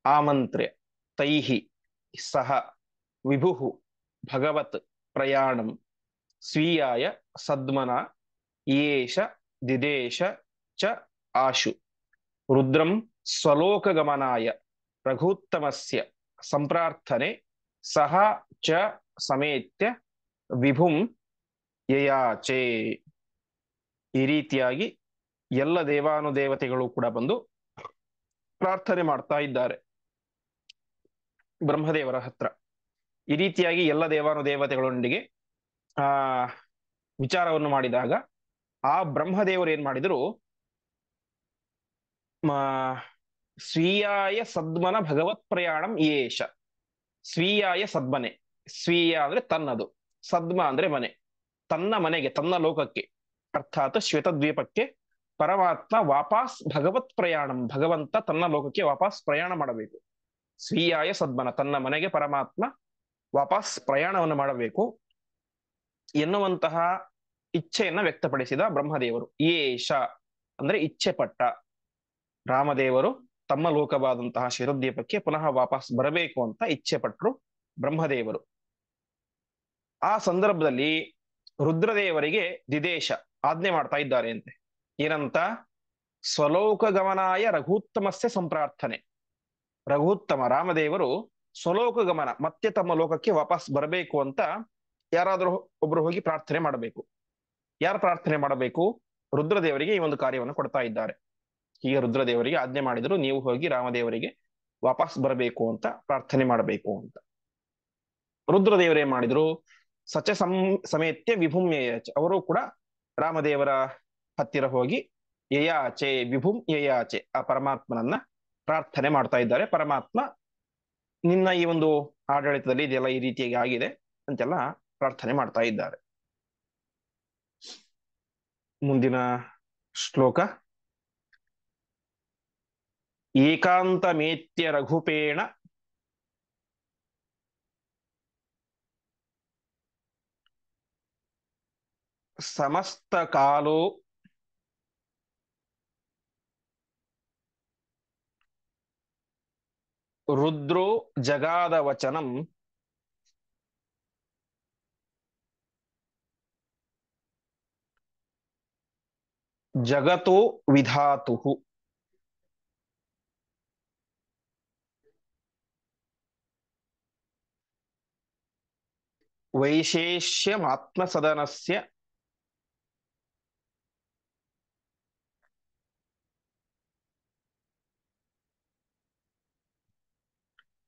ಆಮಂತ್ರ್ಯ ತೈಹಿ ಸಹ ವಿಭು ಭಗವತ್ ಪ್ರಯಾಣಂ ಸ್ವೀಯಾಯ ಸದ್ಮನ ಯೇಷ ದಿದೇಶ ಚ ಆಶು. ರುದ್ರಂ ಸ್ವಲೋಕಗಮನಾಯ ರಘೂತ್ತಮಸ್ಯ ಸಂಪ್ರಾರ್ಥನೆ ಸಹ ಚ ಸಮೇತ್ಯ ವಿಭುಂ ಯಯಾಚೆ. ಈ ರೀತಿಯಾಗಿ ಎಲ್ಲ ದೇವಾನುದೇವತೆಗಳು ಕೂಡ ಬಂದು ಪ್ರಾರ್ಥನೆ ಮಾಡ್ತಾ ಇದ್ದಾರೆ ಬ್ರಹ್ಮದೇವರ ಹತ್ರ. ಈ ರೀತಿಯಾಗಿ ಎಲ್ಲ ದೇವಾನುದೇವತೆಗಳೊಂದಿಗೆ ಆ ವಿಚಾರವನ್ನು ಮಾಡಿದಾಗ ಆ ಬ್ರಹ್ಮದೇವರು ಏನ್ ಮಾಡಿದ್ರು, ಸ್ವೀಯಾಯ ಸದ್ಮನ ಭಗವತ್ ಪ್ರಯಾಣಂ ಯೇಷ. ಸ್ವೀಯಾಯ ಸದ್ಮನೆ, ಸ್ವೀಯ ಅಂದ್ರೆ ತನ್ನದು, ಸದ್ಮ ಅಂದ್ರೆ ಮನೆ, ತನ್ನ ಮನೆಗೆ ತನ್ನ ಲೋಕಕ್ಕೆ ಅರ್ಥಾತ್ ಶ್ವೇತದ್ವೀಪಕ್ಕೆ ಪರಮಾತ್ಮ ವಾಪಸ್ ಭಗವತ್ ಪ್ರಯಾಣಂ, ಭಗವಂತ ತನ್ನ ಲೋಕಕ್ಕೆ ವಾಪಸ್ ಪ್ರಯಾಣ ಮಾಡಬೇಕು. ಸ್ವೀಯಾಯ ಸದ್ಮನ, ತನ್ನ ಮನೆಗೆ ಪರಮಾತ್ಮ ವಾಪಸ್ ಪ್ರಯಾಣವನ್ನು ಮಾಡಬೇಕು ಎನ್ನುವಂತಹ ಇಚ್ಛೆಯನ್ನ ವ್ಯಕ್ತಪಡಿಸಿದ ಬ್ರಹ್ಮದೇವರು. ಯೇಷ ಅಂದ್ರೆ ಇಚ್ಛೆ ಪಟ್ಟ. ರಾಮದೇವರು ತಮ್ಮ ಲೋಕವಾದಂತಹ ಶ್ವೇತದ್ವೀಪಕ್ಕೆ ಪುನಃ ವಾಪಸ್ ಬರಬೇಕು ಅಂತ ಇಚ್ಛೆ ಪಟ್ಟರು ಬ್ರಹ್ಮದೇವರು. ಆ ಸಂದರ್ಭದಲ್ಲಿ ರುದ್ರದೇವರಿಗೆ ದಿದೇಶ ಆಜ್ಞೆ ಮಾಡ್ತಾ ಇದ್ದಾರೆ ಅಂತೆ. ಏನಂತ? ಸ್ವಲೋಕ ಗಮನಾಯ ರಘೂತ್ತಮಸ್ಯ ಸಂಪ್ರಾರ್ಥನೆ. ರಘುತ್ತಮ ರಾಮದೇವರು ಸ್ವಲೋಕ ಗಮನ, ಮತ್ತೆ ತಮ್ಮ ಲೋಕಕ್ಕೆ ವಾಪಸ್ ಬರಬೇಕು ಅಂತ ಯಾರಾದರೂ ಒಬ್ರು ಹೋಗಿ ಪ್ರಾರ್ಥನೆ ಮಾಡಬೇಕು. ಯಾರು ಪ್ರಾರ್ಥನೆ ಮಾಡಬೇಕು? ರುದ್ರದೇವರಿಗೆ ಈ ಒಂದು ಕಾರ್ಯವನ್ನು ಕೊಡ್ತಾ ಇದ್ದಾರೆ. ಈಗ ರುದ್ರದೇವರಿಗೆ ಆಜ್ಞೆ ಮಾಡಿದ್ರು, ನೀವು ಹೋಗಿ ರಾಮದೇವರಿಗೆ ವಾಪಸ್ ಬರಬೇಕು ಅಂತ ಪ್ರಾರ್ಥನೆ ಮಾಡಬೇಕು ಅಂತ. ರುದ್ರದೇವರೇ ಮಾಡಿದ್ರು, ಸಚ ಸಮೇತ್ಯ ವಿಭುಂ ಯಯಾಚೆ. ಅವರು ಕೂಡ ರಾಮದೇವರ ಹತ್ತಿರ ಹೋಗಿ ಯಯಾಚೆ, ವಿಭುಂ ಯಯಾಚೆ, ಆ ಪರಮಾತ್ಮನನ್ನ ಪ್ರಾರ್ಥನೆ ಮಾಡ್ತಾ ಇದ್ದಾರೆ. ಪರಮಾತ್ಮ ನಿನ್ನ ಈ ಒಂದು ಆಡಳಿತದಲ್ಲಿ ಇದೆಲ್ಲ ಈ ರೀತಿಯಾಗಿ ಆಗಿದೆ ಅಂತೆಲ್ಲ ಪ್ರಾರ್ಥನೆ ಮಾಡ್ತಾ ಇದ್ದಾರೆ. ಮುಂದಿನ ಶ್ಲೋಕ. ಏಕಾಂತಮೇತ್ಯ ರಘುಪೇಣ ಸಮಸ್ತ ಕಾಲೋ ರುದ್ರೋ ಜಗಾದ ವಚನಂ ಜಗತೋ ವಿಧಾತು. ವೈಶೇಷ್ಯಮಾತ್ಮಸದನಸ್ಯ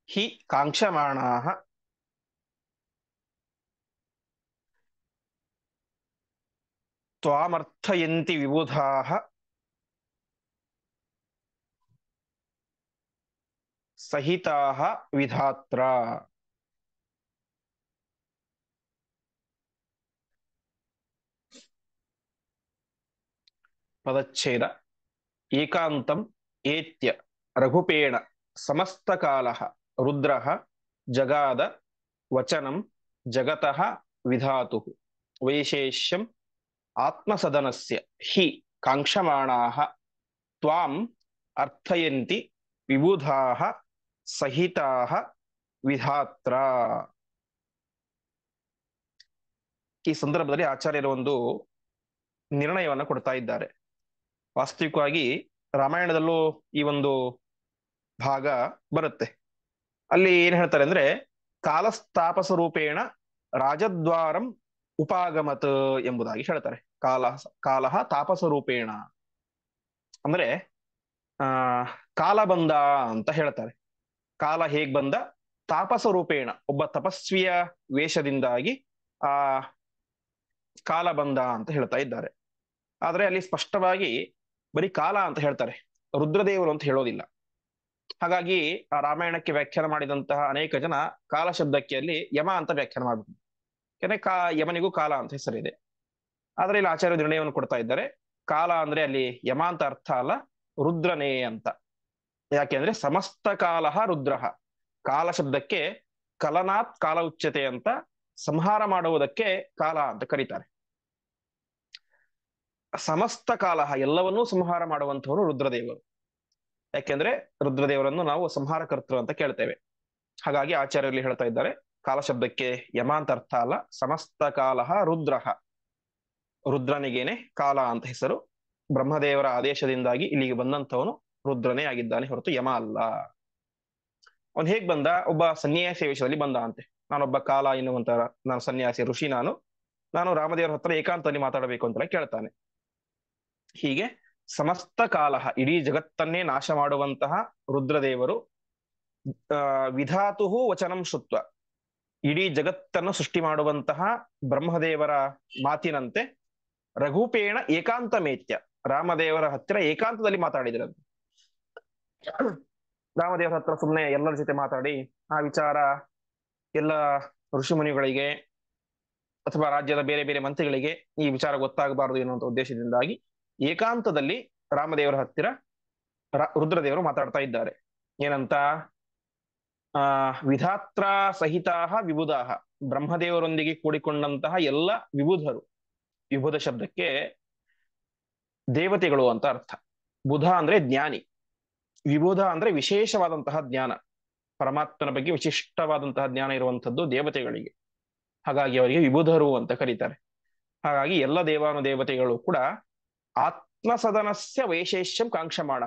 ಹಿ ಕಾಂಕ್ಷಮಾಣಾಃ ತ್ವಾಮರ್ಥಯಂತಿ ವಿಬುಧಾಃ ಸಹಿತಾಃ ವಿಧಾತ್ರ. ಪದಚ್ಛೇದ. ಏಕಾಂತಂ ಏತ್ಯ ರಘುಪೇಣ ಸಮಸ್ತಕಾಲಃ ರುದ್ರಃ ಜಗಾದ ವಚನಂ ಜಗತಃ ವಿಧಾತುಃ ವೈಶೇಷ್ಯಂ ಆತ್ಮಸದನಸ್ಯ ಹಿ ಕಾಂಕ್ಷಮಾಣಾಃ ತ್ವಾಂ ಅರ್ಥಯಂತಿ ವಿಬುಧಾಃ ಸಹಿತಾಃ ವಿಧಾತ್ರ. ಈ ಸಂದರ್ಭದಲ್ಲಿ ಆಚಾರ್ಯರು ಒಂದು ನಿರ್ಣಯವನ್ನು ಕೊಡ್ತಾ ಇದ್ದಾರೆ. ವಾಸ್ತವಿಕವಾಗಿ ರಾಮಾಯಣದಲ್ಲೂ ಈ ಒಂದು ಭಾಗ ಬರುತ್ತೆ. ಅಲ್ಲಿ ಏನ್ ಹೇಳ್ತಾರೆ ಅಂದ್ರೆ, ಕಾಲಸ್ತಾಪಸ ರೂಪೇಣ ರಾಜದ್ವಾರಂ ಉಪಾಗಮತ್ ಎಂಬುದಾಗಿ ಹೇಳ್ತಾರೆ. ಕಾಲಹ ತಾಪಸ ರೂಪೇಣ ಅಂದ್ರೆ ಆ ಕಾಲ ಬಂದ ಅಂತ ಹೇಳ್ತಾರೆ. ಕಾಲ ಹೇಗ್ ಬಂದ? ತಾಪಸ ರೂಪೇಣ, ಒಬ್ಬ ತಪಸ್ವಿಯ ವೇಷದಿಂದಾಗಿ ಆ ಕಾಲ ಬಂದ ಅಂತ ಹೇಳ್ತಾ ಇದ್ದಾರೆ. ಆದ್ರೆ ಅಲ್ಲಿ ಸ್ಪಷ್ಟವಾಗಿ ಬರೀ ಕಾಲ ಅಂತ ಹೇಳ್ತಾರೆ, ರುದ್ರದೇವರು ಅಂತ ಹೇಳೋದಿಲ್ಲ. ಹಾಗಾಗಿ ಆ ರಾಮಾಯಣಕ್ಕೆ ವ್ಯಾಖ್ಯಾನ ಮಾಡಿದಂತಹ ಅನೇಕ ಜನ ಕಾಲ ಶಬ್ದಕ್ಕೆ ಅಲ್ಲಿ ಯಮ ಅಂತ ವ್ಯಾಖ್ಯಾನ ಮಾಡ್ಬಿಟ್ಟು, ಯಾಕಂದ್ರೆ ಯಮನಿಗೂ ಕಾಲ ಅಂತ ಹೆಸರಿದೆ. ಆದ್ರೆ ಇಲ್ಲಿ ಆಚಾರ್ಯ ನಿರ್ಣಯವನ್ನು ಕೊಡ್ತಾ ಇದ್ದಾರೆ, ಕಾಲ ಅಂದ್ರೆ ಅಲ್ಲಿ ಯಮ ಅಂತ ಅರ್ಥ ಅಲ್ಲ, ರುದ್ರನೇ ಅಂತ. ಯಾಕೆಂದ್ರೆ ಸಮಸ್ತ ಕಾಲ ರುದ್ರ, ಕಾಲ ಶಬ್ದಕ್ಕೆ ಕಲನಾತ್ ಕಾಲ ಉಚ್ಯತೆ ಅಂತ, ಸಂಹಾರ ಮಾಡುವುದಕ್ಕೆ ಕಾಲ ಅಂತ ಕರೀತಾರೆ. ಸಮಸ್ತ ಕಾಲ, ಎಲ್ಲವನ್ನೂ ಸಂಹಾರ ಮಾಡುವಂತವರು ರುದ್ರದೇವರು. ಯಾಕೆಂದ್ರೆ ರುದ್ರದೇವರನ್ನು ನಾವು ಸಂಹಾರ ಕರ್ತೃ ಅಂತ ಕೇಳ್ತೇವೆ. ಹಾಗಾಗಿ ಆಚಾರ್ಯರಲ್ಲಿ ಹೇಳ್ತಾ ಇದ್ದಾರೆ, ಕಾಲ ಶಬ್ದಕ್ಕೆ ಯಮ ಅಂತ ಅರ್ಥ ಅಲ್ಲ, ಸಮಸ್ತ ಕಾಲ ರುದ್ರ, ರುದ್ರನಿಗೇನೆ ಕಾಲ ಅಂತ ಹೆಸರು. ಬ್ರಹ್ಮದೇವರ ಆದೇಶದಿಂದಾಗಿ ಇಲ್ಲಿಗೆ ಬಂದಂತವನು ರುದ್ರನೇ ಆಗಿದ್ದಾನೆ, ಹೊರತು ಯಮ ಅಲ್ಲ. ಅವನು ಹೇಗ್ ಬಂದ? ಒಬ್ಬ ಸನ್ಯಾಸಿ ವೇಷದಲ್ಲಿ ಬಂದ ಅಂತೆ. ನಾನೊಬ್ಬ ಕಾಲ ಎನ್ನುವಂತ, ನಾನು ಸನ್ಯಾಸಿ ಋಷಿ, ನಾನು ರಾಮದೇವರ ಹತ್ರ ಏಕಾಂತದಲ್ಲಿ ಮಾತಾಡಬೇಕು ಅಂತೆಲ್ಲ ಕೇಳ್ತಾನೆ. ಹೀಗೆ ಸಮಸ್ತ ಕಾಲ, ಇಡೀ ಜಗತ್ತನ್ನೇ ನಾಶ ಮಾಡುವಂತಹ ರುದ್ರದೇವರು ವಿಧಾತು ವಚನಂ ಶುತ್ವ, ಇಡೀ ಜಗತ್ತನ್ನು ಸೃಷ್ಟಿ ಮಾಡುವಂತಹ ಬ್ರಹ್ಮದೇವರ ಮಾತಿನಂತೆ ರಘುಪೇಣ ಏಕಾಂತ ಮೇತ್ಯ, ರಾಮದೇವರ ಹತ್ತಿರ ಏಕಾಂತದಲ್ಲಿ ಮಾತಾಡಿದ್ರಂತೆ. ರಾಮದೇವರ ಹತ್ರ ಸುಮ್ಮನೆ ಎಲ್ಲರ ಜೊತೆ ಮಾತಾಡಿ ಆ ವಿಚಾರ ಎಲ್ಲ ಋಷಿಮುನಿಗಳಿಗೆ ಅಥವಾ ರಾಜ್ಯದ ಬೇರೆ ಬೇರೆ ಮಂತ್ರಿಗಳಿಗೆ ಈ ವಿಚಾರ ಗೊತ್ತಾಗಬಾರದು ಎನ್ನುವಂತ ಉದ್ದೇಶದಿಂದಾಗಿ ಏಕಾಂತದಲ್ಲಿ ರಾಮದೇವರ ಹತ್ತಿರ ರುದ್ರದೇವರು ಮಾತಾಡ್ತಾ ಇದ್ದಾರೆ. ಏನಂತ? ವಿಧಾತ್ರ ಸಹಿತಾಹ ವಿಬುಧಾಹ, ಬ್ರಹ್ಮದೇವರೊಂದಿಗೆ ಕೂಡಿಕೊಂಡಂತಹ ಎಲ್ಲ ವಿಬುಧರು. ವಿಬುಧ ಶಬ್ದಕ್ಕೆ ದೇವತೆಗಳು ಅಂತ ಅರ್ಥ. ಬುಧ ಅಂದ್ರೆ ಜ್ಞಾನಿ, ವಿಬುಧ ಅಂದ್ರೆ ವಿಶೇಷವಾದಂತಹ ಜ್ಞಾನ. ಪರಮಾತ್ಮನ ಬಗ್ಗೆ ವಿಶಿಷ್ಟವಾದಂತಹ ಜ್ಞಾನ ಇರುವಂತದ್ದು ದೇವತೆಗಳಿಗೆ, ಹಾಗಾಗಿ ಅವರಿಗೆ ವಿಬುಧರು ಅಂತ ಕರೀತಾರೆ. ಹಾಗಾಗಿ ಎಲ್ಲ ದೇವಾನುದೇವತೆಗಳು ಕೂಡ ಆತ್ಮಸದನಸ್ಯ ವೈಶೇಷ್ಯಂ ಕಾಂಕ್ಷಮಾಣ,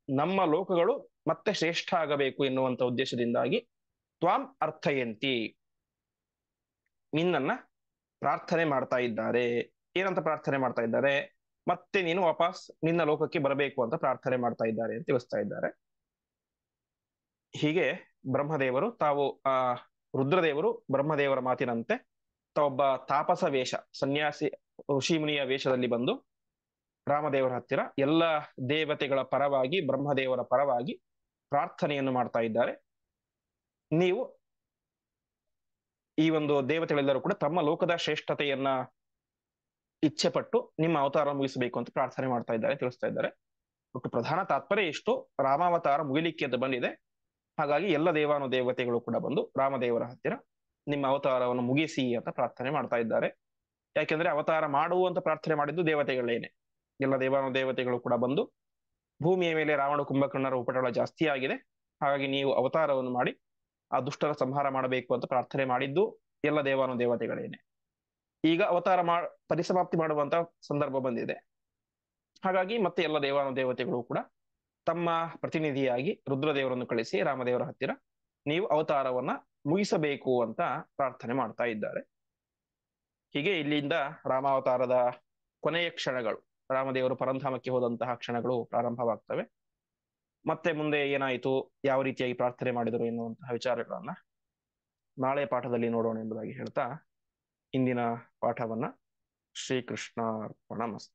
ನಮ್ಮ ಲೋಕಗಳು ಮತ್ತೆ ಶ್ರೇಷ್ಠ ಆಗಬೇಕು ಎನ್ನುವಂತ ಉದ್ದೇಶದಿಂದಾಗಿ ತ್ವಾಂ ಅರ್ಥಯಂತಿ, ನಿನ್ನನ್ನ ಪ್ರಾರ್ಥನೆ ಮಾಡ್ತಾ ಇದ್ದಾರೆ. ಏನಂತ ಪ್ರಾರ್ಥನೆ ಮಾಡ್ತಾ ಇದ್ದಾರೆ? ಮತ್ತೆ ನೀನು ವಾಪಸ್ ನಿನ್ನ ಲೋಕಕ್ಕೆ ಬರಬೇಕು ಅಂತ ಪ್ರಾರ್ಥನೆ ಮಾಡ್ತಾ ಇದ್ದಾರೆ ಅಂತ ತಿಳಿಸ್ತಾ ಇದ್ದಾರೆ. ಹೀಗೆ ಬ್ರಹ್ಮದೇವರು ತಾವು ರುದ್ರದೇವರು ಬ್ರಹ್ಮದೇವರ ಮಾತಿನಂತೆ ತಾವೊಬ್ಬ ತಾಪಸ ವೇಷ, ಸನ್ಯಾಸಿ ಋಷಿಮುನಿಯ ವೇಷದಲ್ಲಿ ಬಂದು ರಾಮದೇವರ ಹತ್ತಿರ ಎಲ್ಲ ದೇವತೆಗಳ ಪರವಾಗಿ, ಬ್ರಹ್ಮದೇವರ ಪರವಾಗಿ ಪ್ರಾರ್ಥನೆಯನ್ನು ಮಾಡ್ತಾ ಇದ್ದಾರೆ. ನೀವು ಈ ಒಂದು ದೇವತೆಗಳೆಲ್ಲರೂ ಕೂಡ ತಮ್ಮ ಲೋಕದ ಶ್ರೇಷ್ಠತೆಯನ್ನ ಇಚ್ಛೆ ಪಟ್ಟು ನಿಮ್ಮ ಅವತಾರ ಮುಗಿಸಬೇಕು ಅಂತ ಪ್ರಾರ್ಥನೆ ಮಾಡ್ತಾ ಇದ್ದಾರೆ, ತಿಳಿಸ್ತಾ ಇದ್ದಾರೆ. ಒಟ್ಟು ಪ್ರಧಾನ ತಾತ್ಪರ್ಯ ಇಷ್ಟು, ರಾಮಾವತಾರ ಮುಗಿಲಿಕ್ಕೆ ಅಂತ ಬಂದಿದೆ. ಹಾಗಾಗಿ ಎಲ್ಲ ದೇವಾನುದೇವತೆಗಳು ಕೂಡ ಬಂದು ರಾಮದೇವರ ಹತ್ತಿರ ನಿಮ್ಮ ಅವತಾರವನ್ನು ಮುಗಿಸಿ ಅಂತ ಪ್ರಾರ್ಥನೆ ಮಾಡ್ತಾ ಇದ್ದಾರೆ. ಯಾಕೆಂದ್ರೆ ಅವತಾರ ಮಾಡುವಂತ ಪ್ರಾರ್ಥನೆ ಮಾಡಿದ್ದು ದೇವತೆಗಳೇನೆ. ಎಲ್ಲ ದೇವಾನುದೇವತೆಗಳು ಕೂಡ ಬಂದು ಭೂಮಿಯ ಮೇಲೆ ರಾವಣ ಕುಂಭಕರ್ಣರ ಉಪಟಳ ಜಾಸ್ತಿ ಆಗಿದೆ, ಹಾಗಾಗಿ ನೀವು ಅವತಾರವನ್ನು ಮಾಡಿ ಆ ದುಷ್ಟರ ಸಂಹಾರ ಮಾಡಬೇಕು ಅಂತ ಪ್ರಾರ್ಥನೆ ಮಾಡಿದ್ದು ಎಲ್ಲ ದೇವಾನುದೇವತೆಗಳೇನೆ. ಈಗ ಅವತಾರ ಪರಿಸಮಾಪ್ತಿ ಮಾಡುವಂತ ಸಂದರ್ಭ ಬಂದಿದೆ. ಹಾಗಾಗಿ ಮತ್ತೆ ಎಲ್ಲ ದೇವಾನುದೇವತೆಗಳು ಕೂಡ ತಮ್ಮ ಪ್ರತಿನಿಧಿಯಾಗಿ ರುದ್ರದೇವರನ್ನು ಕಳಿಸಿ ರಾಮದೇವರ ಹತ್ತಿರ ನೀವು ಅವತಾರವನ್ನ ಮುಗಿಸಬೇಕು ಅಂತ ಪ್ರಾರ್ಥನೆ ಮಾಡ್ತಾ ಇದ್ದಾರೆ. ಹೀಗೆ ಇಲ್ಲಿಂದ ರಾಮಾವತಾರದ ಕೊನೆಯ ಕ್ಷಣಗಳು, ರಾಮದೇವರು ಪರಂಧಾಮಕ್ಕೆ ಹೋದಂತಹ ಕ್ಷಣಗಳು ಪ್ರಾರಂಭವಾಗ್ತವೆ. ಮತ್ತೆ ಮುಂದೆ ಏನಾಯಿತು, ಯಾವ ರೀತಿಯಾಗಿ ಪ್ರಾರ್ಥನೆ ಮಾಡಿದರು ಎನ್ನುವಂತಹ ವಿಚಾರಗಳನ್ನ ನಾಳೆ ಪಾಠದಲ್ಲಿ ನೋಡೋಣ ಎಂಬುದಾಗಿ ಹೇಳ್ತಾ ಇಂದಿನ ಪಾಠವನ್ನ ಶ್ರೀಕೃಷ್ಣಾರ್ಪಣಮಸ್ತು.